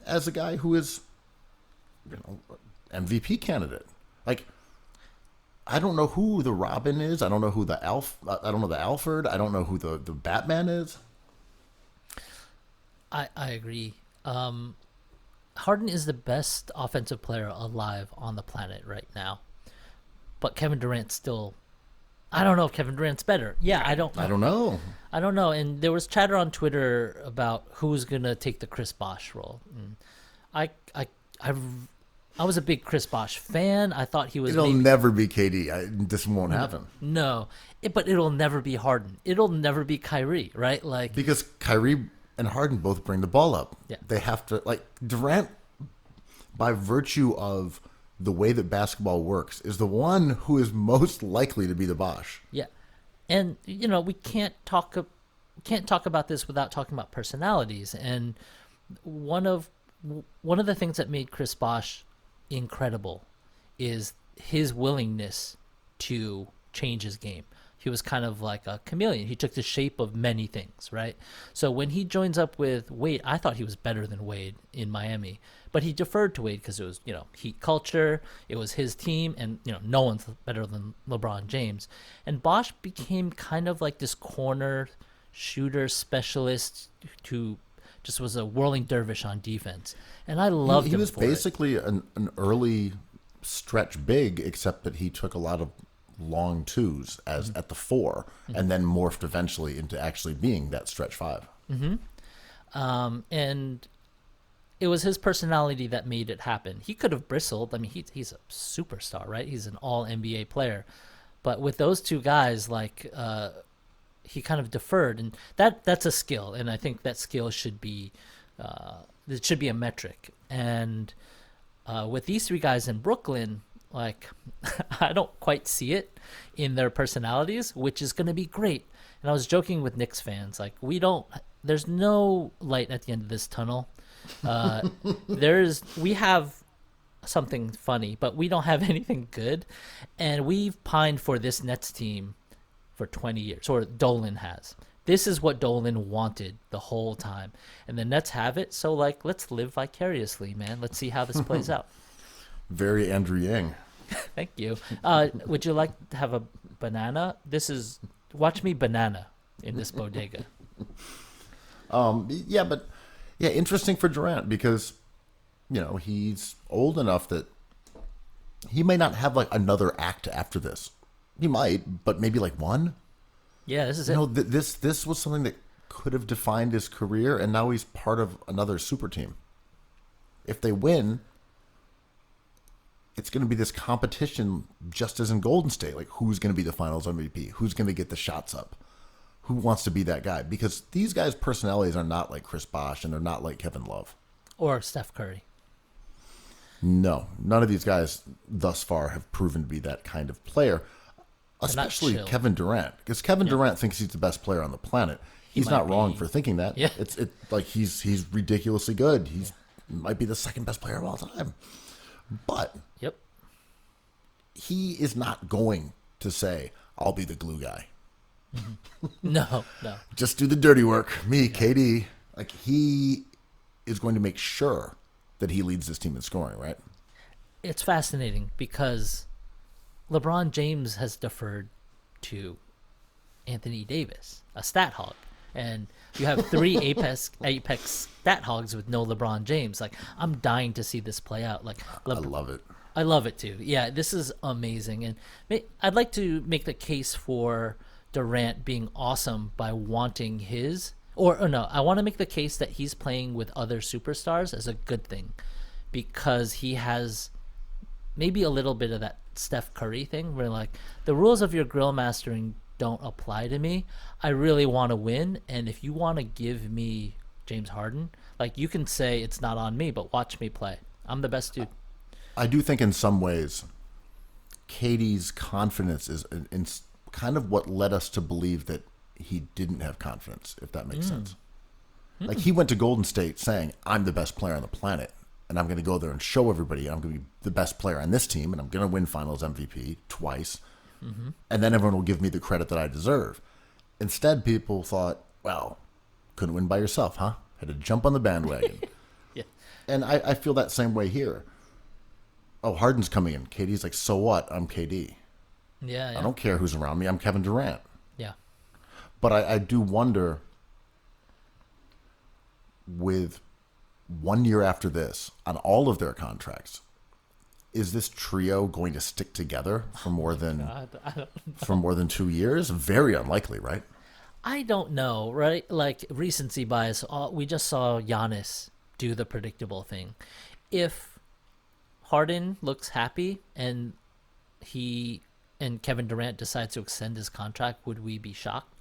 as a guy who is, MVP candidate. Like, I don't know who the Robin is. I don't know who I don't know the Alfred. I don't know who the Batman is. I agree. Harden is the best offensive player alive on the planet right now. But Kevin Durant's still... I don't know if Kevin Durant's better. Yeah, I don't know. I don't know. And there was chatter on Twitter about who's going to take the Chris Bosh role. And I was a big Chris Bosh fan. I thought he was... It'll never be KD. This won't happen. No. But it'll never be Harden. It'll never be Kyrie, right? Because Kyrie and Harden both bring the ball up. Yeah. They have to... Durant, by virtue of the way that basketball works, is the one who is most likely to be the Bosh. Yeah. And, we can't talk about this without talking about personalities. And one of the things that made Chris Bosh incredible is his willingness to change his game. He was kind of like a chameleon. He took the shape of many things, right? So when he joins up with Wade, I thought he was better than Wade in Miami, but he deferred to Wade because it was, Heat culture. It was his team, and no one's better than LeBron James. And Bosh became kind of like this corner shooter specialist who just was a whirling dervish on defense, and I loved him. He was basically an early stretch big, except that he took a lot of long twos as at the 4, and then morphed eventually into actually being that stretch 5. And it was his personality that made it happen. He could have bristled. I mean, he's a superstar, right? He's an all NBA player, but with those two guys, he kind of deferred, and that's a skill, and I think that skill should be it should be a metric. And with these three guys in Brooklyn, I don't quite see it in their personalities, which is going to be great. And I was joking with Knicks fans, there's no light at the end of this tunnel. We have something funny, but we don't have anything good, and we've pined for this Nets team for 20 years, or Dolan has. This is what Dolan wanted the whole time, and the Nets have it. So let's live vicariously, man. Let's see how this plays out. Very Andrew Yang. Thank you. Would you like to have a banana? Watch me banana in this bodega. Interesting for Durant because he's old enough that he may not have like another act after this. He might, but maybe like one. Yeah, this is You it. know, this was something that could have defined his career, and now he's part of another super team. If they win, it's going to be this competition, just as in Golden State. Like, who's going to be the Finals MVP? Who's going to get the shots up? Who wants to be that guy? Because these guys' personalities are not like Chris Bosh, and they're not like Kevin Love. Or Steph Curry. No, none of these guys thus far have proven to be that kind of player. Especially chill. Kevin Durant, because Kevin Durant thinks he's the best player on the planet. He's might not wrong be. for thinking that. Yeah. It's like he's ridiculously good. He might be the second best player of all time. But Yep. he is not going to say, "I'll be the glue guy. No. Just do the dirty work." Me, KD. Like, he is going to make sure that he leads this team in scoring, right? It's fascinating because LeBron James has deferred to Anthony Davis, a stat hog. And you have three apex stat hogs with no LeBron James. Like, I'm dying to see this play out. Like, I love it. I love it too. Yeah, this is amazing. And I'd like to make the case for Durant being awesome by wanting his, or no, I want to make the case that he's playing with other superstars as a good thing, because he has maybe a little bit of that Steph Curry thing where, like, the rules of your grill mastering don't apply to me. I really want to win, and if you want to give me James Harden, like, you can say it's not on me, but watch me play. I'm the best dude. I do think in some ways, KD's confidence is in kind of what led us to believe that he didn't have confidence, if that makes sense. Like, he went to Golden State saying, "I'm the best player on the planet, and I'm going to go there and show everybody I'm going to be the best player on this team, and I'm going to win Finals MVP twice, and then everyone will give me the credit that I deserve." Instead, people thought, well, couldn't win by yourself, huh? Had to jump on the bandwagon. Yeah. And I feel that same way here. Oh, Harden's coming in. KD's like, so what? I'm KD. Yeah. I don't care who's around me. I'm Kevin Durant. Yeah. But I do wonder, with 1 year after this, on all of their contracts, is this trio going to stick together for more than 2 years? Very unlikely, right? I don't know, right? Like, recency bias. We just saw Giannis do the predictable thing. If Harden looks happy and Kevin Durant decides to extend his contract, would we be shocked?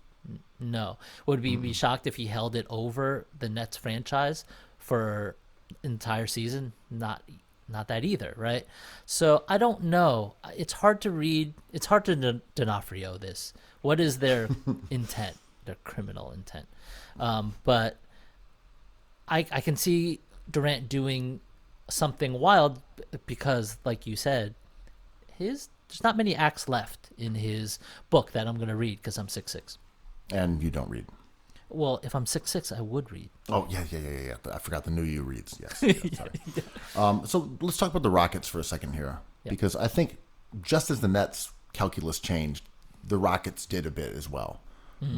No. Would we be shocked if he held it over the Nets franchise for entire season? Not that either, right? So I don't know. It's hard to read. It's hard to D'Onofrio this. What is their intent? Their criminal intent. But I can see Durant doing something wild because, like you said, there's not many acts left in his book that I'm going to read because I'm 6'6". And you don't read. Well, if I'm 6'6", I would read. Oh, yeah. I forgot the new you reads. Yes. Yeah, sorry. So let's talk about the Rockets for a second here. Yeah. Because I think just as the Nets calculus changed, the Rockets did a bit as well.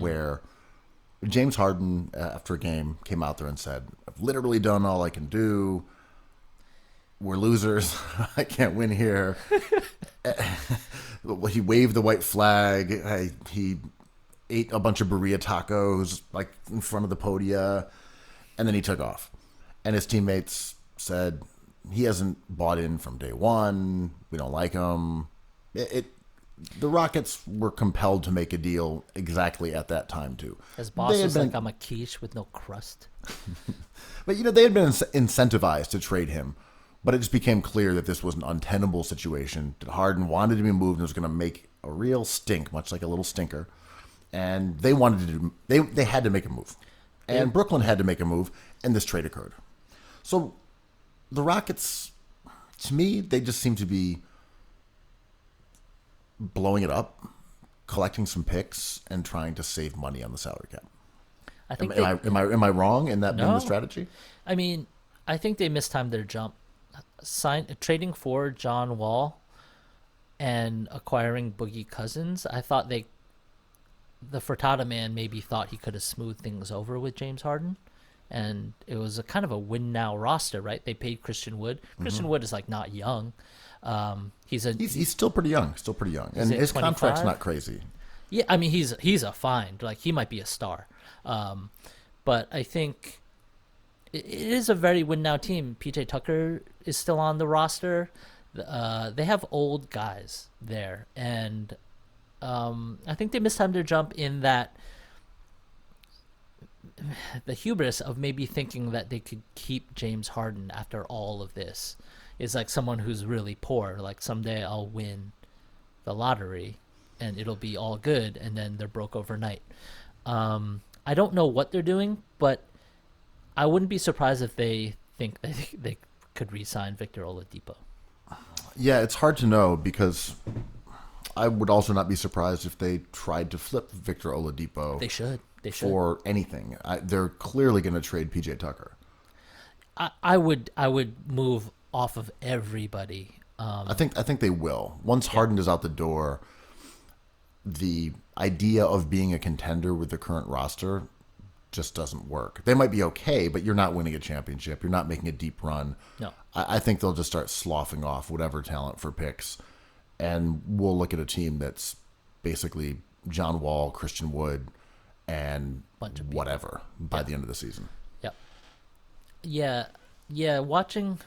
Where James Harden, after a game, came out there and said, "I've literally done all I can do. We're losers. I can't win here." He waved the white flag. He ate a bunch of burrito tacos like in front of the podia, and then he took off. And his teammates said, "He hasn't bought in from day one. We don't like him." The Rockets were compelled to make a deal exactly at that time too. His boss was like, "I'm a quiche with no crust." But they had been incentivized to trade him, but it just became clear that this was an untenable situation. That Harden wanted to be moved and was going to make a real stink, much like a little stinker. And they wanted to they had to make a move, and Brooklyn had to make a move, and this trade occurred. So the Rockets, to me, they just seem to be blowing it up, collecting some picks, and trying to save money on the salary cap. I think Am I wrong in that being the strategy? I mean, I think they mistimed their jump. Trading for John Wall and acquiring Boogie Cousins, I thought the Furtada man maybe thought he could have smoothed things over with James Harden, and it was a kind of a win now roster, right? They paid Christian Wood. Christian Wood is like not young. He's still pretty young, and his 25? contract's not crazy. Yeah, I mean he's a find. Like he might be a star, but I think it is a very win now team. PJ Tucker is still on the roster. They have old guys there, and I think they mistimed their jump in that the hubris of maybe thinking that they could keep James Harden after all of this is like someone who's really poor. Like someday I'll win the lottery and it'll be all good, and then they're broke overnight. I don't know what they're doing, but I wouldn't be surprised if they think that they could re-sign Victor Oladipo. Yeah, it's hard to know because I would also not be surprised if they tried to flip Victor Oladipo. They should. For anything. They're clearly going to trade PJ Tucker. I would move off of everybody. I think they will. Once Harden is out the door, the idea of being a contender with the current roster just doesn't work. They might be okay, but you're not winning a championship. You're not making a deep run. No. I think they'll just start sloughing off whatever talent for picks, and we'll look at a team that's basically John Wall, Christian Wood, and whatever by the end of the season. Yeah. Watching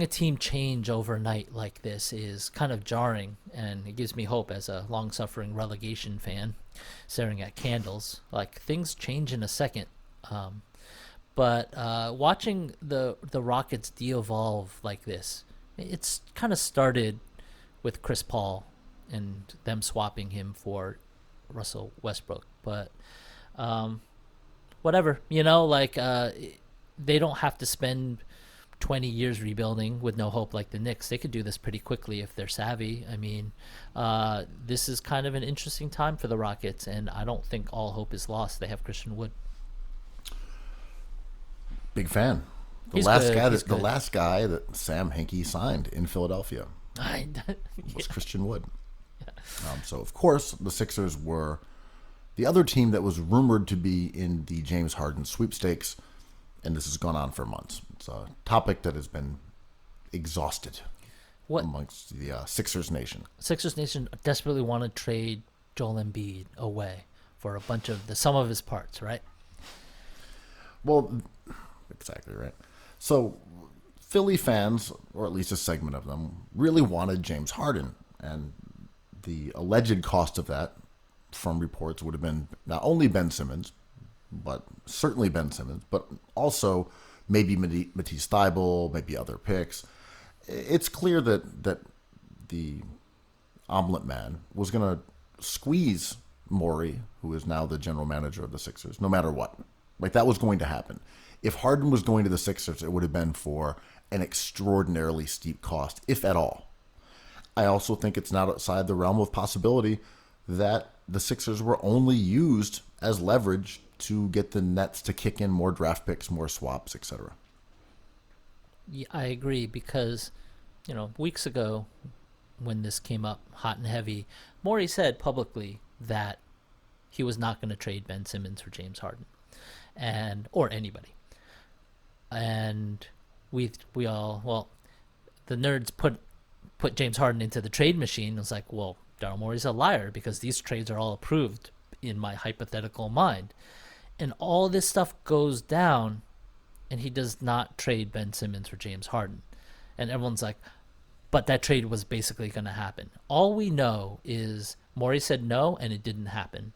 a team change overnight like this is kind of jarring, and it gives me hope as a long-suffering relegation fan staring at candles. Like things change in a second. But watching the Rockets de-evolve like this, it's kind of started with Chris Paul and them swapping him for Russell Westbrook, but whatever, they don't have to spend 20 years rebuilding with no hope like the Knicks. They could do this pretty quickly if they're savvy. I mean, this is kind of an interesting time for the Rockets, and I don't think all hope is lost. They have Christian Wood. Big fan. The last guy that Sam Hinkie signed in Philadelphia was Christian Wood. So, of course, the Sixers were the other team that was rumored to be in the James Harden sweepstakes, and this has gone on for months. It's a topic that has been exhausted amongst the Sixers Nation. Sixers Nation desperately want to trade Joel Embiid away for a bunch of the sum of his parts, right? Well, exactly right. So, Philly fans, or at least a segment of them, really wanted James Harden, and the alleged cost of that, from reports, would have been not only Ben Simmons, but certainly Ben Simmons, but also maybe Matisse Thybulle, maybe other picks. It's clear that the omelet man was going to squeeze Morey, who is now the general manager of the Sixers, no matter what. Like, that was going to happen. If Harden was going to the Sixers, it would have been for an extraordinarily steep cost, if at all. I also think it's not outside the realm of possibility that the Sixers were only used as leverage to get the Nets to kick in more draft picks, more swaps, etc. Yeah, I agree, because, weeks ago when this came up hot and heavy, Morey said publicly that he was not going to trade Ben Simmons for James Harden, or anybody. And we all, the nerds put James Harden into the trade machine. It was like, well, Daryl Morey's a liar because these trades are all approved in my hypothetical mind. And all this stuff goes down, and he does not trade Ben Simmons for James Harden. And everyone's like, but that trade was basically going to happen. All we know is Morey said no, and it didn't happen.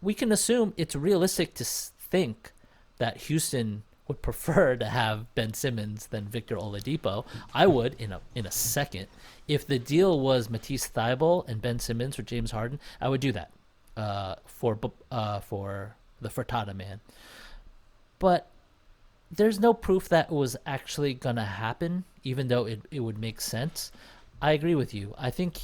We can assume it's realistic to think that Houston would prefer to have Ben Simmons than Victor Oladipo. I would in a second. If the deal was Matisse Thybulle and Ben Simmons for James Harden, I would do that for the Frittata man. But there's no proof that it was actually going to happen, even though it would make sense. I agree with you. I think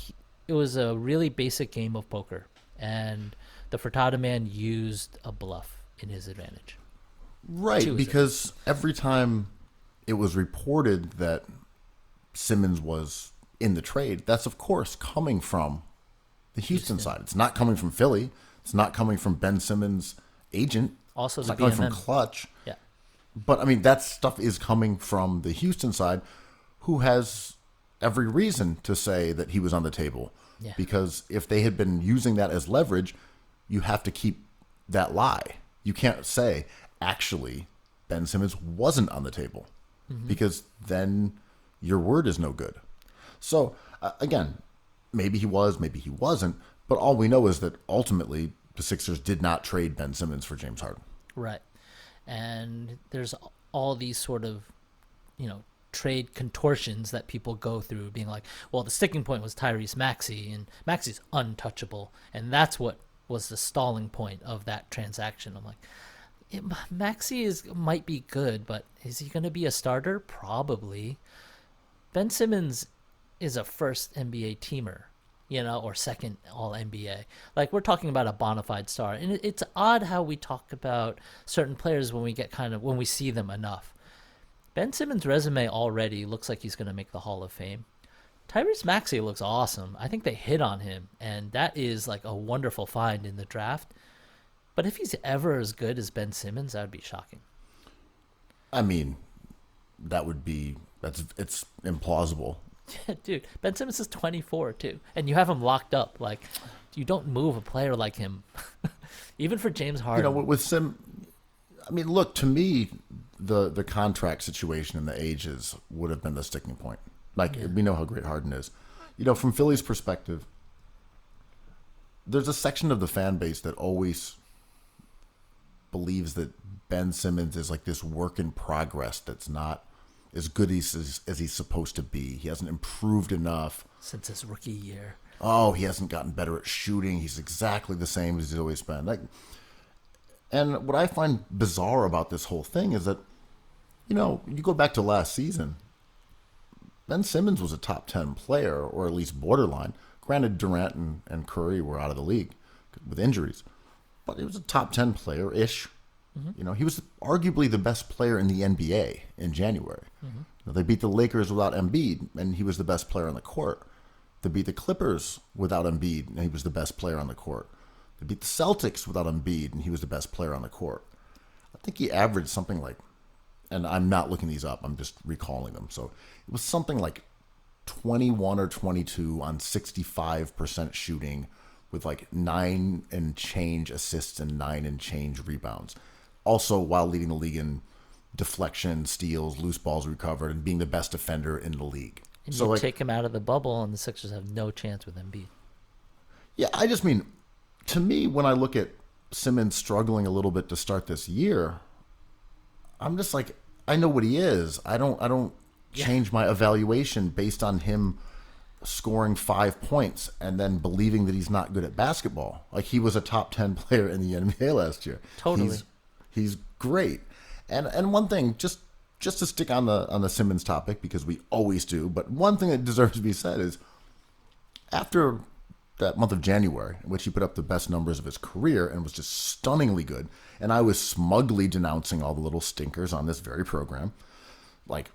it was a really basic game of poker, and the Frittata man used a bluff in his advantage. Right, because every time it was reported that Simmons was in the trade, that's of course coming from the Houston side. It's not coming from Philly. It's not coming from Ben Simmons agent. Also It's the not coming from BMM. Clutch. Yeah. But I mean, that stuff is coming from the Houston side, who has every reason to say that he was on the table. Yeah. Because if they had been using that as leverage, you have to keep that lie. You can't say, actually, Ben Simmons wasn't on the table, because then your word is no good. So, again, maybe he was, maybe he wasn't, but all we know is that ultimately the Sixers did not trade Ben Simmons for James Harden. Right. And there's all these sort of, trade contortions that people go through, being like, well, the sticking point was Tyrese Maxey, and Maxey's untouchable. And that's what was the stalling point of that transaction. I'm like, Maxey might be good, but is he going to be a starter? Probably. Ben Simmons is a first NBA teamer, or second all NBA. Like, we're talking about a bona fide star. And it's odd how we talk about certain players when we see them enough. Ben Simmons' resume already looks like he's going to make the Hall of Fame. Tyrese Maxey looks awesome. I think they hit on him, and that is like a wonderful find in the draft. But if he's ever as good as Ben Simmons, that would be shocking. I mean, it's implausible. Dude, Ben Simmons is 24 too, and you have him locked up. Like, you don't move a player like him, even for James Harden. With I mean, look, to me, the contract situation and the ages would have been the sticking point. Like, we know how great Harden is. From Philly's perspective, there's a section of the fan base that always believes that Ben Simmons is like this work in progress that's not as good as he's supposed to be. He hasn't improved enough. Since his rookie year. Oh, he hasn't gotten better at shooting. He's exactly the same as he's always been. And what I find bizarre about this whole thing is that, you go back to last season, Ben Simmons was a top 10 player, or at least borderline. Granted, Durant and Curry were out of the league with injuries, but he was a top 10 player-ish. Mm-hmm. He was arguably the best player in the NBA in January. Mm-hmm. They beat the Lakers without Embiid, and he was the best player on the court. They beat the Clippers without Embiid, and he was the best player on the court. They beat the Celtics without Embiid, and he was the best player on the court. I think he averaged something like, and I'm not looking these up, I'm just recalling them. So it was something like 21 or 22 on 65% shooting with like 9 and change assists and 9 and change rebounds. Also, while leading the league in deflection, steals, loose balls recovered, and being the best defender in the league. And so you take him out of the bubble, and the Sixers have no chance with Embiid. Yeah, I just mean, to me, when I look at Simmons struggling a little bit to start this year, I'm just like, I know what he is. I don't change my evaluation based on him scoring 5 points and then believing that he's not good at basketball. Like, he was a top 10 player in the NBA last year. Totally. He's great. And one thing, just to stick on the Simmons topic, because we always do, but one thing that deserves to be said is, after that month of January, in which he put up the best numbers of his career and was just stunningly good, and I was smugly denouncing all the little stinkers on this very program, like,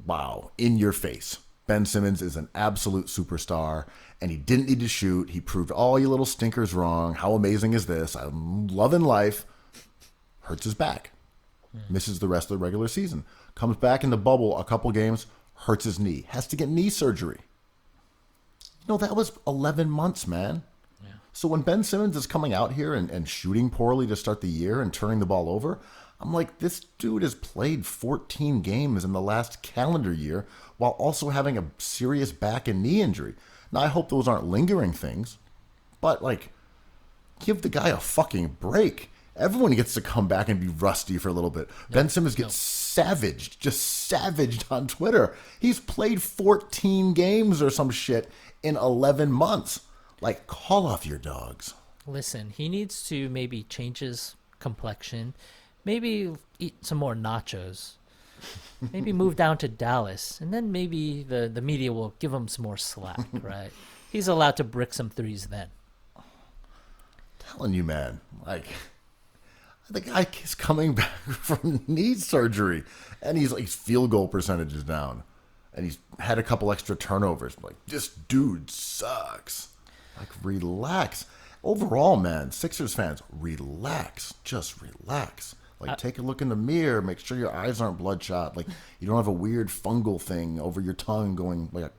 wow, in your face. Ben Simmons is an absolute superstar, and he didn't need to shoot. He proved all you little stinkers wrong. How amazing is this? I'm loving life. Hurts his back. Misses the rest of the regular season. Comes back in the bubble a couple games, hurts his knee. Has to get knee surgery. That was 11 months, man. Yeah. So when Ben Simmons is coming out here and shooting poorly to start the year and turning the ball over, I'm like, this dude has played 14 games in the last calendar year while also having a serious back and knee injury. Now, I hope those aren't lingering things, but, like, give the guy a fucking break. Everyone gets to come back and be rusty for a little bit. Ben Simmons gets savaged on Twitter. He's played 14 games or some shit in 11 months. Like, call off your dogs. Listen, he needs to maybe change his complexion, maybe eat some more nachos, maybe move down to Dallas, and then maybe the media will give him some more slack, right? He's allowed to brick some threes then. Telling you, man, like, the guy is coming back from knee surgery, and his field goal percentage is down, and he's had a couple extra turnovers. Like, this dude sucks. Like, relax. overall, man, Sixers fans, relax. Just relax. Like, take a look in the mirror. Make sure your eyes aren't bloodshot. Like, you don't have a weird fungal thing over your tongue going like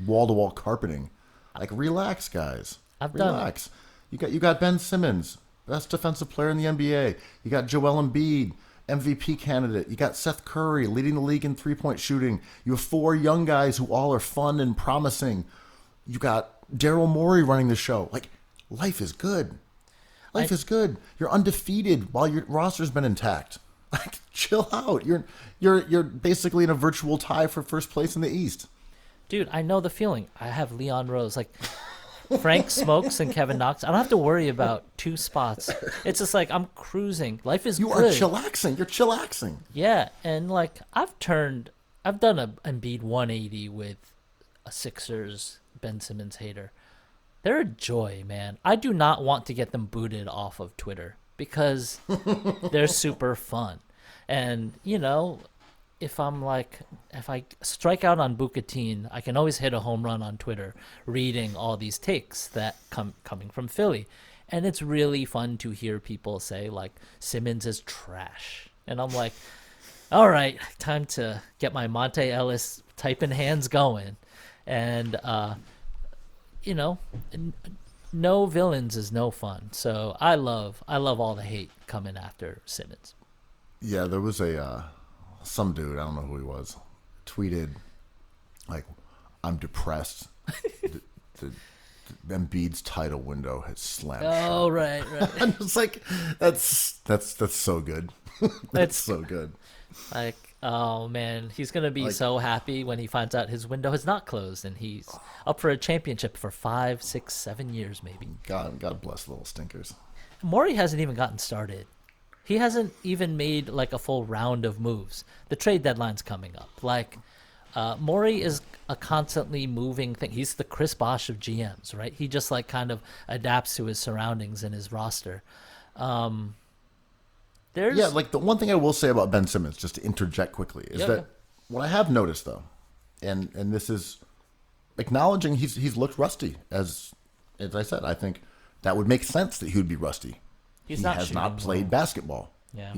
wall-to-wall carpeting. Like, relax, guys. Relax. You got Ben Simmons, best defensive player in the NBA. You got Joel Embiid, MVP candidate. You got Seth Curry leading the league in three-point shooting. You have 4 young guys who all are fun and promising. You got Daryl Morey running the show. Like, life is good. Life is good. You're undefeated while your roster's been intact. Like, chill out. You're basically in a virtual tie for first place in the East. Dude, I know the feeling. I have Leon Rose. Like, Frank Smokes and Kevin Knox. I don't have to worry about 2 spots. It's just like I'm cruising. Life is good. You are chillaxing. You're chillaxing. Yeah, and like I've done a Embiid 180 with a Sixers Ben Simmons hater. They're a joy, man. I do not want to get them booted off of Twitter because they're super fun. And, you know, if I strike out on bucatini, I can always hit a home run on Twitter reading all these takes that coming from Philly. And it's really fun to hear people say, like, Simmons is trash. And I'm like, all right, time to get my Monte Ellis typing hands going. And, you know, no villains is no fun. So I love all the hate coming after Simmons. Yeah, there was some dude, I don't know who he was, tweeted, like, I'm depressed. the Embiid's title window has slammed Oh, shut. right. I'm just like, that's so good. That's so good. Like, oh man, he's gonna be so happy when he finds out his window has not closed and he's up for a championship for 5, 6, 7 years maybe. God bless little stinkers. Morey hasn't even gotten started. He hasn't even made like a full round of moves. The trade deadline's coming up. Like, Morey is a constantly moving thing. He's the Chris Bosh of GMs, right? He just like kind of adapts to his surroundings and his roster. Yeah, like the one thing I will say about Ben Simmons, just to interject quickly, is that what I have noticed though, and this is acknowledging he's looked rusty. As I said, I think that would make sense that he would be rusty. He has not played basketball. Yeah.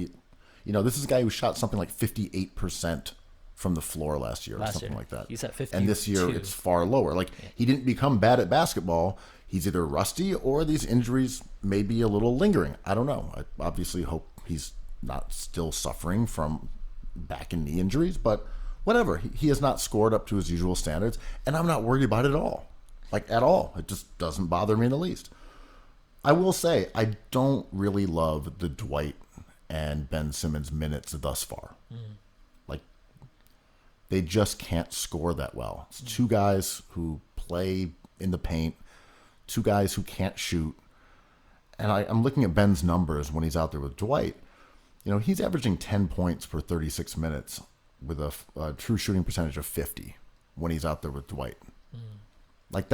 This is a guy who shot something like 58% from the floor last year or something like that. He's at 52. And this year it's far lower. Like, he didn't become bad at basketball. He's either rusty or these injuries may be a little lingering. I don't know. I obviously hope he's not still suffering from back and knee injuries, but whatever. He has not scored up to his usual standards, and I'm not worried about it at all. Like, at all. It just doesn't bother me in the least. I will say, I don't really love the Dwight and Ben Simmons minutes thus far. Like, they just can't score that well. It's 2 guys who play in the paint, 2 guys who can't shoot. And I'm looking at Ben's numbers when he's out there with Dwight. He's averaging 10 points per 36 minutes with a true shooting percentage of 50 when he's out there with Dwight. Like,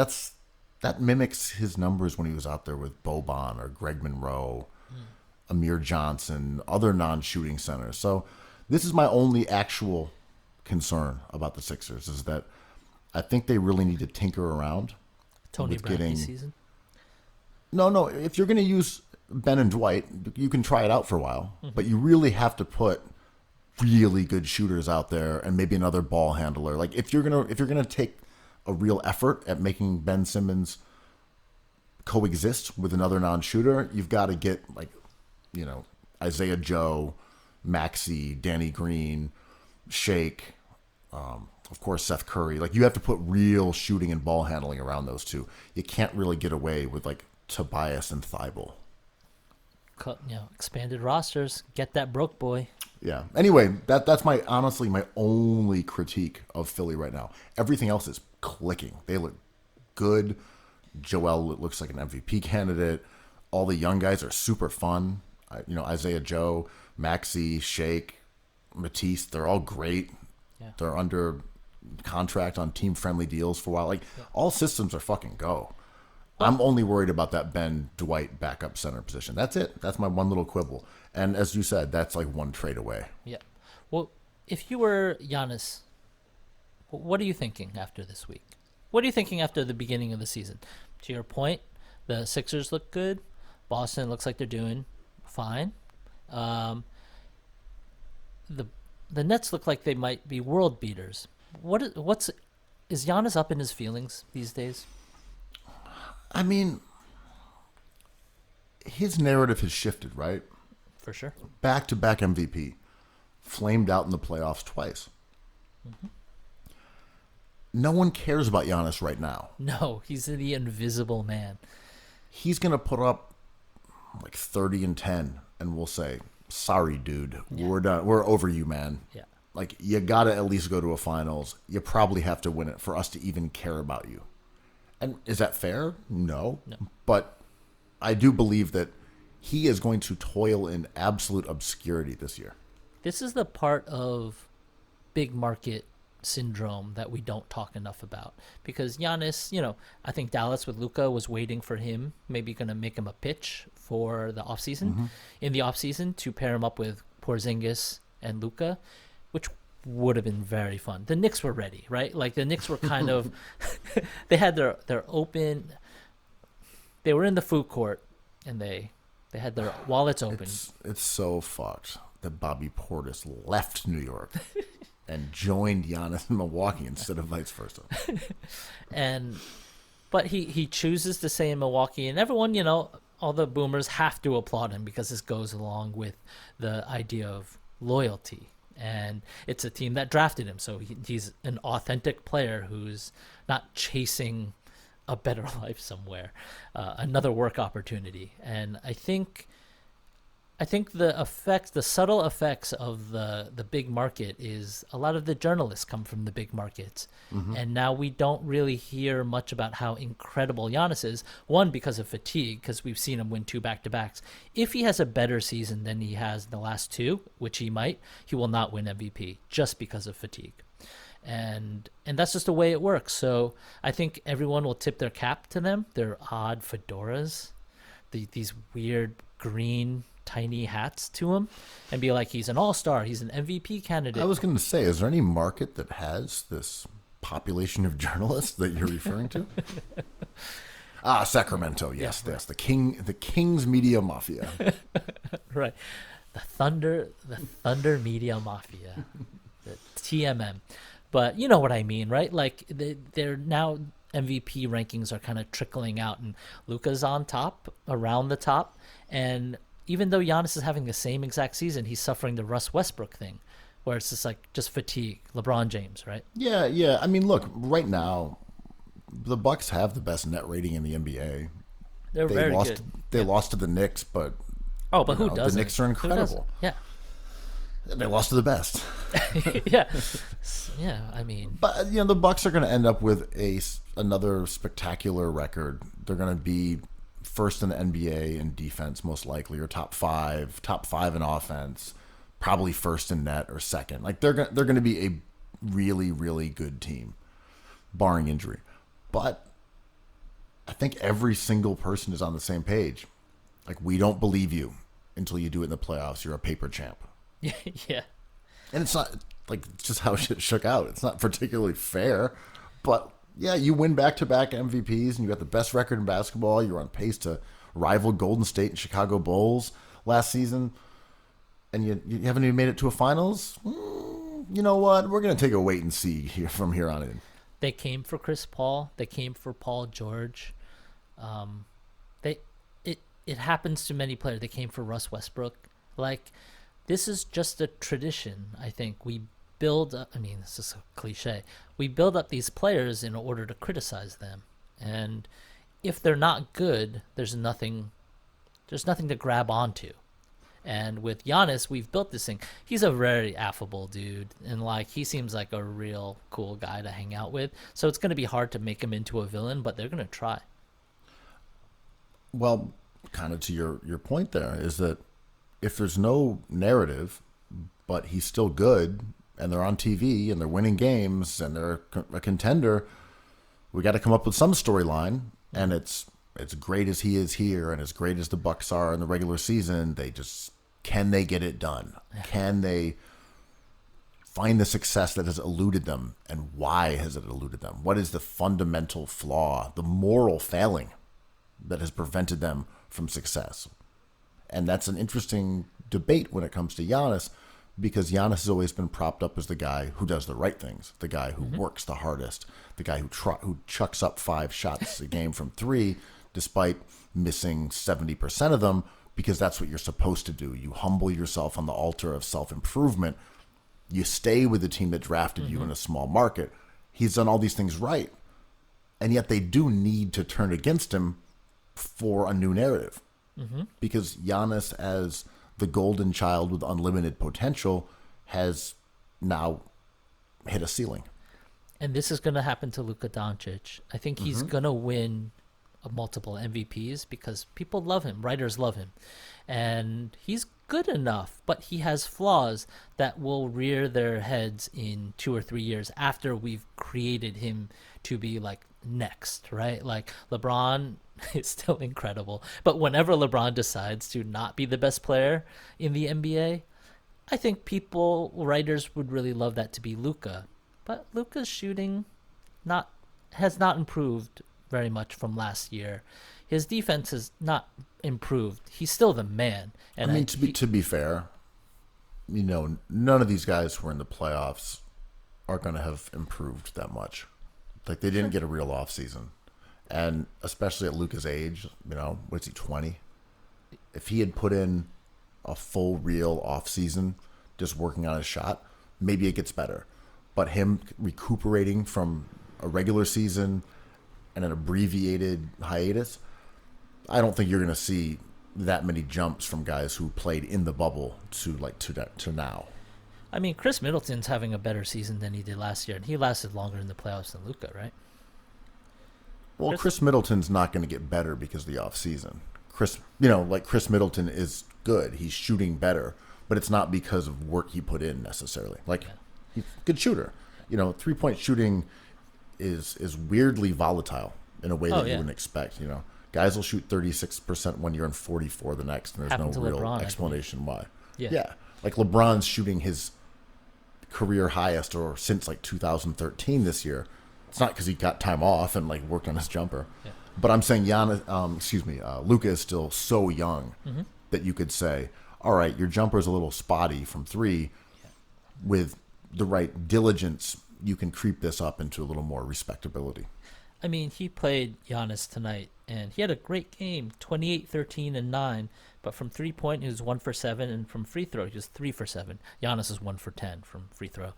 that mimics his numbers when he was out there with Boban or Greg Monroe, Amir Johnson, other non-shooting centers. So this is my only actual concern about the Sixers, is that I think they really need to tinker around. Tony Bradley season? No. If you're going to use Ben and Dwight, you can try it out for a while, but you really have to put really good shooters out there and maybe another ball handler. Like, if you're gonna take a real effort at making Ben Simmons coexist with another non-shooter, you've got to get, like, Isaiah Joe, Maxey, Danny Green, Shake, of course Seth Curry. Like, you have to put real shooting and ball handling around those 2. You can't really get away with, like, Tobias and Thibault. Expanded rosters. Get that Brook boy. Yeah. Anyway, that's honestly my only critique of Philly right now. Everything else is clicking. They look good. Joel looks like an MVP candidate. All the young guys are super fun. Isaiah Joe, Maxey, Shake, Matisse, they're all great. Yeah. They're under contract on team-friendly deals for a while. Like, all systems are fucking go. I'm only worried about that Ben Dwight backup center position. That's it. That's my one little quibble. And as you said, that's like one trade away. Yeah. Well, if you were Giannis, what are you thinking after this week? What are you thinking after the beginning of the season? To your point, The Sixers look good. Boston looks like they're doing fine. The Nets look like they might be world beaters. Is Giannis up in his feelings these days? I mean, his narrative has shifted, right? For sure. Back-to-back MVP. Flamed out in the playoffs twice. Mm-hmm. No one cares about Giannis right now. No, he's the invisible man. He's going to put up like 30 and 10, and we'll say, sorry, dude. Yeah. We're done. We're over you, man. Yeah. Like, you got to at least go to a finals. You probably have to win it for us to even care about you. And is that fair? No. But I do believe that he is going to toil in absolute obscurity this year. This is the part of big market syndrome that we don't talk enough about. Because Giannis, I think Dallas with Luka was waiting for him, maybe going to make him a pitch for the offseason, in the offseason to pair him up with Porzingis and Luka, which would have been very fun. The Knicks were ready, right? Like the Knicks were kind of, they had their open, they were in the food court and they had their wallets open. It's so fucked that Bobby Portis left New York and joined Giannis in Milwaukee instead of vice versa. But he chooses to stay in Milwaukee, and everyone, all the boomers have to applaud him because this goes along with the idea of loyalty. And it's a team that drafted him, so he's an authentic player who's not chasing a better life somewhere, another work opportunity. And I think the subtle effects of the big market is a lot of the journalists come from the big markets. And now we don't really hear much about how incredible Giannis is. One, because of fatigue, because we've seen him win 2 back-to-backs. If he has a better season than he has the last 2, which he might, he will not win MVP just because of fatigue. And that's just the way it works. So I think everyone will tip their cap to them. Their odd fedoras, these weird green tiny hats to him, and be like, he's an all-star, he's an MVP candidate. I was going to say, is there any market that has this population of journalists that you're referring to? Sacramento, yes, Yeah, yes, the King's media mafia. Right, the Thunder media mafia, the TMM. But you know what I mean, right? Like they're now MVP rankings are kind of trickling out, and Luka's on top, around the top, and even though Giannis is having the same exact season, he's suffering the Russ Westbrook thing, where it's just fatigue. LeBron James, right? Yeah. I mean, look, right now, the Bucks have the best net rating in the NBA. They're very good. They lost to the Knicks, but who doesn't? The Knicks are incredible. Yeah. They lost to the best. Yeah. I mean, but the Bucks are going to end up with another spectacular record. They're going to be first in the NBA in defense, most likely, or top five in offense, probably first in net or second. Like they're going to be a really, really good team, barring injury. But I think every single person is on the same page. Like, we don't believe you until you do it in the playoffs. You're a paper champ. Yeah. And it's not like it's just how shit shook out. It's not particularly fair, but yeah, you win back-to-back MVPs and you got the best record in basketball. You're on pace to rival Golden State and Chicago Bulls last season, and you haven't even made it to a finals. You know what? We're going to take a wait and see here from here on in. They came for Chris Paul. They came for Paul George. It happens to many players. They came for Russ Westbrook. Like, this is just a tradition, I think. We build up, I mean, this is a cliche. We build up these players in order to criticize them. And if they're not good, there's nothing to grab onto. And with Giannis, we've built this thing. He's a very affable dude, and he seems like a real cool guy to hang out with. So it's going to be hard to make him into a villain, but they're going to try. Well, kind of to your point there is that if there's no narrative, but he's still good, and they're on TV and they're winning games and they're a contender, we got to come up with some storyline. And it's great as he is here, and as great as the Bucks are in the regular season, can they get it done? Can they find the success that has eluded them, and why has it eluded them? What is the fundamental flaw, the moral failing that has prevented them from success. And that's an interesting debate when it comes to Giannis, because Giannis has always been propped up as the guy who does the right things, the guy who works the hardest, the guy who chucks up 5 shots a game from 3, despite missing 70% of them, because that's what you're supposed to do. You humble yourself on the altar of self-improvement. You stay with the team that drafted you in a small market. He's done all these things right. And yet they do need to turn against him for a new narrative. Because Giannis, as the golden child with unlimited potential, has now hit a ceiling. And this is going to happen to Luka Doncic. I think he's going to win multiple MVPs because people love him. Writers love him. And he's good enough, but he has flaws that will rear their heads in 2 or 3 years after we've created him to be like next, right? Like LeBron is still incredible, but whenever LeBron decides to not be the best player in the NBA, I think writers would really love that to be Luka. But Luka's shooting has not improved very much from last year. His defense has not improved. He's still the man. And I mean, to be fair, none of these guys who are in the playoffs are going to have improved that much. Like, they didn't get a real off season. And especially at Luka's age, what's he, 20? If he had put in a full real off season just working on his shot, maybe it gets better. But him recuperating from a regular season and an abbreviated hiatus, I don't think you're going to see that many jumps from guys who played in the bubble to now. I mean, Chris Middleton's having a better season than he did last year, and he lasted longer in the playoffs than Luka, right? Well, Chris Middleton's not going to get better because of the offseason. Chris Middleton is good. He's shooting better, but it's not because of work he put in necessarily. He's a good shooter. 3-point shooting is weirdly volatile in a way that you wouldn't expect. Guys will shoot 36% one year and 44% the next, and there's Happened no to real LeBron, explanation why. Yeah. Like LeBron's shooting his career highest or since 2013 this year. It's not because he got time off and worked on his jumper. Yeah. But I'm saying Luka is still so young that you could say, all right, your jumper is a little spotty from 3. With the right diligence, you can creep this up into a little more respectability. I mean, he played Giannis tonight, and he had a great game, 28, 13, and 9. But from 3-point, he was 1 for 7, and from free throw, he was 3 for 7. Giannis is 1 for 10 from free throw.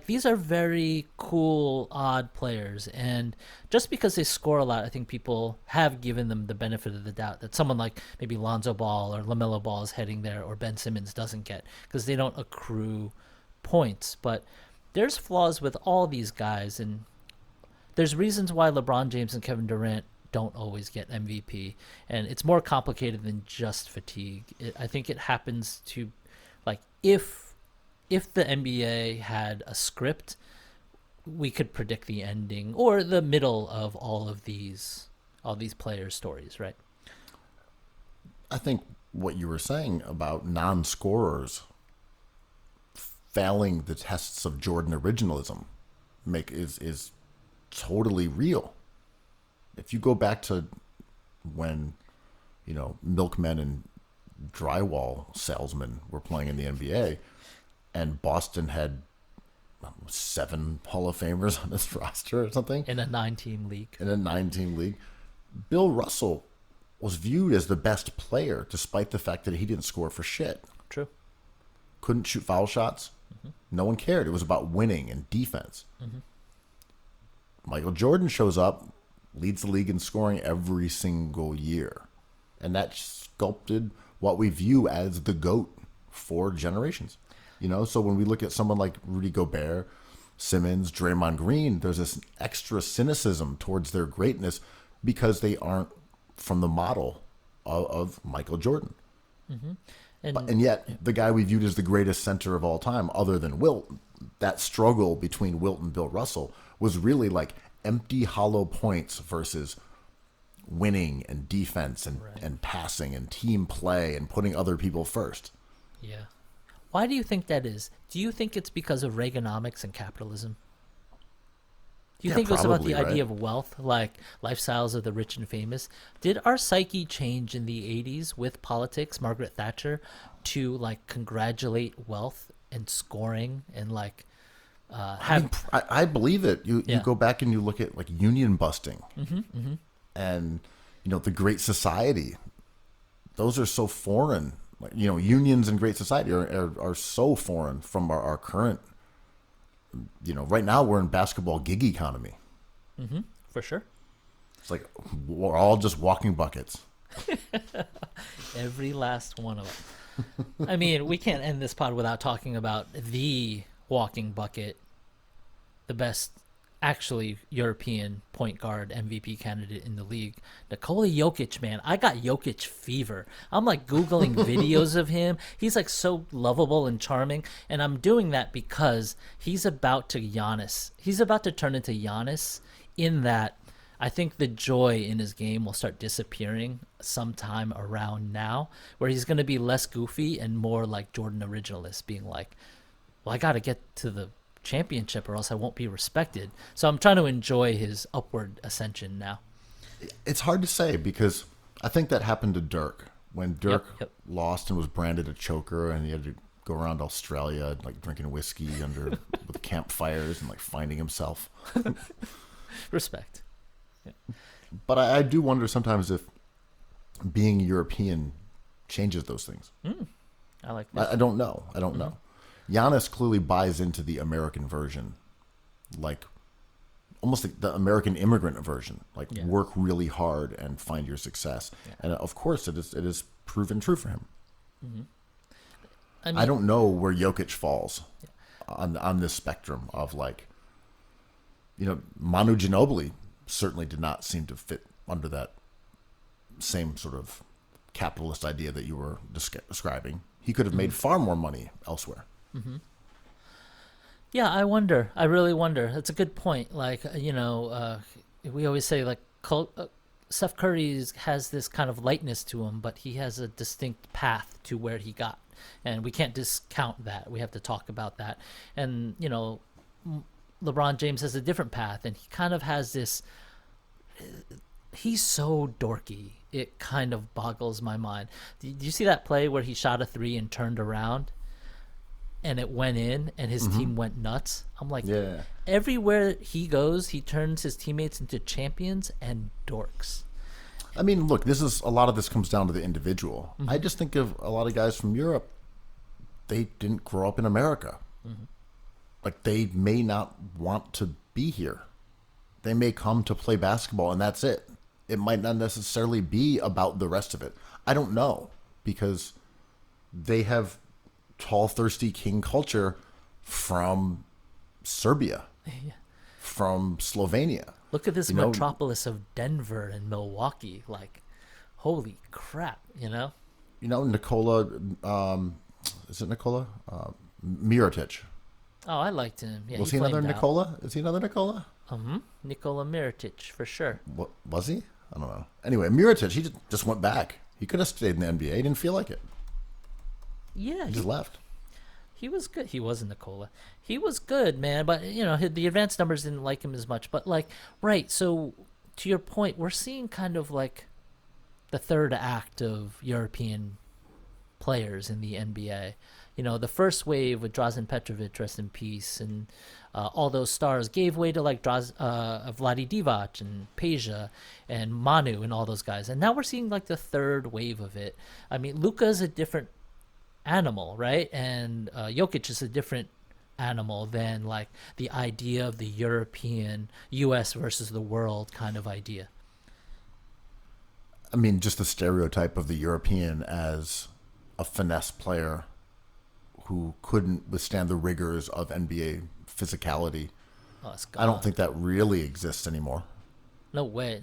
These are very cool, odd players, and just because they score a lot, I think people have given them the benefit of the doubt that someone like maybe Lonzo Ball or LaMelo Ball is heading there, or Ben Simmons doesn't get, because they don't accrue points. But there's flaws with all these guys, and there's reasons why LeBron James and Kevin Durant don't always get MVP, and it's more complicated than just fatigue. I think it happens to, if the NBA had a script, we could predict the ending or the middle of all these players' stories, right? I think what you were saying about non-scorers failing the tests of Jordan originalism is totally real. If you go back to when, milkmen and drywall salesmen were playing in the NBA, and Boston had 7 Hall of Famers on its roster or something. In a 9-team league. Bill Russell was viewed as the best player, despite the fact that he didn't score for shit. True. Couldn't shoot foul shots. No one cared. It was about winning and defense. Michael Jordan shows up, leads the league in scoring every single year. And that sculpted what we view as the GOAT for generations. So when we look at someone like Rudy Gobert, Simmons, Draymond Green, there's this extra cynicism towards their greatness because they aren't from the model of Michael Jordan. And yet, the guy we viewed as the greatest center of all time, other than Wilt, that struggle between Wilt and Bill Russell was really empty, hollow points versus winning and defense and passing and team play and putting other people first. Yeah. Why do you think that is? Do you think it's because of Reaganomics and capitalism? Do you Yeah, think it was about probably, the idea right? of wealth, like lifestyles of the rich and famous? Did our psyche change in the 80s with politics, Margaret Thatcher, to like congratulate wealth and scoring and like I mean, have I believe it. You yeah. go back and you look at like union busting and the Great Society. Those are so foreign. Like, unions and Great Society are so foreign from our current. Right now we're in basketball gig economy. For sure. It's like we're all just walking buckets. Every last one of them. I mean, we can't end this pod without talking about the walking bucket, the best actually European point guard MVP candidate in the league, Nikola Jokic, man. I got Jokic fever. I'm like Googling videos of him. He's like so lovable and charming. And I'm doing that because he's about to Giannis. He's about to turn into Giannis in that I think the joy in his game will start disappearing sometime around now, where he's going to be less goofy and more like Jordan Originalist, being like, well, I got to get to the championship or else I won't be respected. So I'm trying to enjoy his upward ascension now. It's hard to say because I think that happened to Dirk when Dirk Yep. lost and was branded a choker, and he had to go around Australia like drinking whiskey with campfires and like finding himself. Respect. But I do wonder sometimes if being European changes those things. I like that. I don't know. I don't know. Giannis clearly buys into the American version, like almost like the American immigrant version, like Yeah. work really hard and find your success. And of course, it is proven true for him. I mean, I don't know where Jokic falls on this spectrum of like, Manu Ginobili certainly did not seem to fit under that same sort of capitalist idea that you were describing. He could have made far more money elsewhere. yeah, I wonder. I really wonder. That's a good point. Like, we always say like Steph Curry has this kind of lightness to him, but he has a distinct path to where he got. And we can't discount that. We have to talk about that. And, LeBron James has a different path, and he kind of has this. He's so dorky. It kind of boggles my mind. Did you see that play where he shot a three and turned around, and it went in, and his team went nuts? I'm like, Yeah. everywhere he goes, he turns his teammates into champions and dorks. I mean, look, a lot of this comes down to the individual. I just think of a lot of guys from Europe, they didn't grow up in America. Like, they may not want to be here. They may come to play basketball, and that's it. It might not necessarily be about the rest of it. I don't know, because they have tall, thirsty king culture from Serbia, from Slovenia. Look at this You know- metropolis of Denver and Milwaukee. Like, holy crap, Nikola, is it Nikola? Mirotic. Oh, I liked him. Yeah, Was he another Nikola? Is he another Nikola? Nikola Mirotic, for sure. What was he? I don't know. Anyway, Mirotic, he just went back. He could have stayed in the NBA. He didn't feel like it. Yeah, He just left. he was good. He wasn't Nikola. He was good, man. But, the advanced numbers didn't like him as much. But, like, right, so to your point, we're seeing kind of like the third act of European players in the NBA. The first wave with Drazen Petrovic, rest in peace, and all those stars gave way to like Vlade Divac and Peja and Manu and all those guys. And now we're seeing like the third wave of it. I mean, Luka's a different animal, right? And Jokic is a different animal than like the idea of the European, U.S. versus the world kind of idea. I mean, just the stereotype of the European as a finesse player who couldn't withstand the rigors of NBA physicality. Oh, it's I don't gone. think that really exists anymore. No way.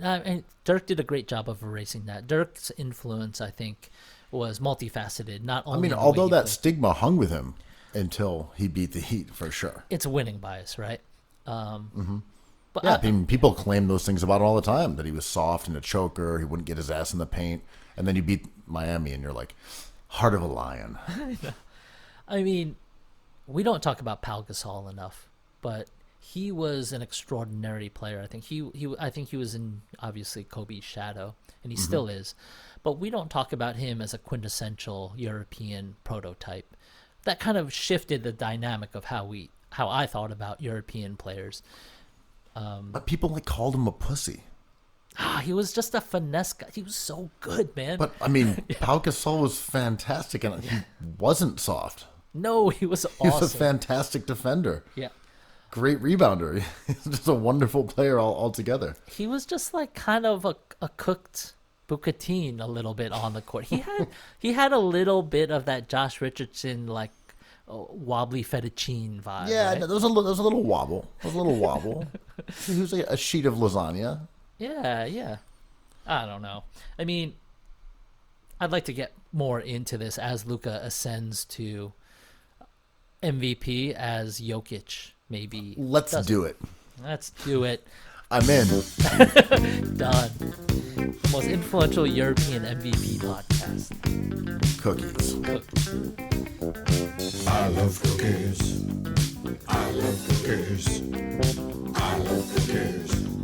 Dirk did a great job of erasing that. Dirk's influence, I think, was multifaceted. Not only I mean, in the although way he that played. stigma hung with him until he beat the Heat, for sure. It's a winning bias, right? But Yeah, I mean, people claim those things about him all the time, that he was soft and a choker, he wouldn't get his ass in the paint, and then you beat Miami, and you're like, heart of a lion. I mean, we don't talk about Pau Gasol enough, but he was an extraordinary player. I think he was in obviously Kobe's shadow, and he still is. But we don't talk about him as a quintessential European prototype. That kind of shifted the dynamic of how I thought about European players. But people like called him a pussy. He was just a finesse guy. He was so good, man. But I mean, Pau Gasol was fantastic, and he wasn't soft. No, he was awesome. He was a fantastic defender. Yeah. Great rebounder. He's just a wonderful player altogether. He was just like kind of a cooked bucatini a little bit on the court. He had a little bit of that Josh Richardson like wobbly fettuccine vibe. Yeah, right? there was a little wobble. There was a little wobble. He was like a sheet of lasagna. Yeah. I don't know. I mean, I'd like to get more into this as Luka ascends to MVP, as Jokic maybe. Let's do it. Let's do it. I'm in. Done. The most influential European MVP podcast. Cookies. I love cookies. I love cookies. I love cookies.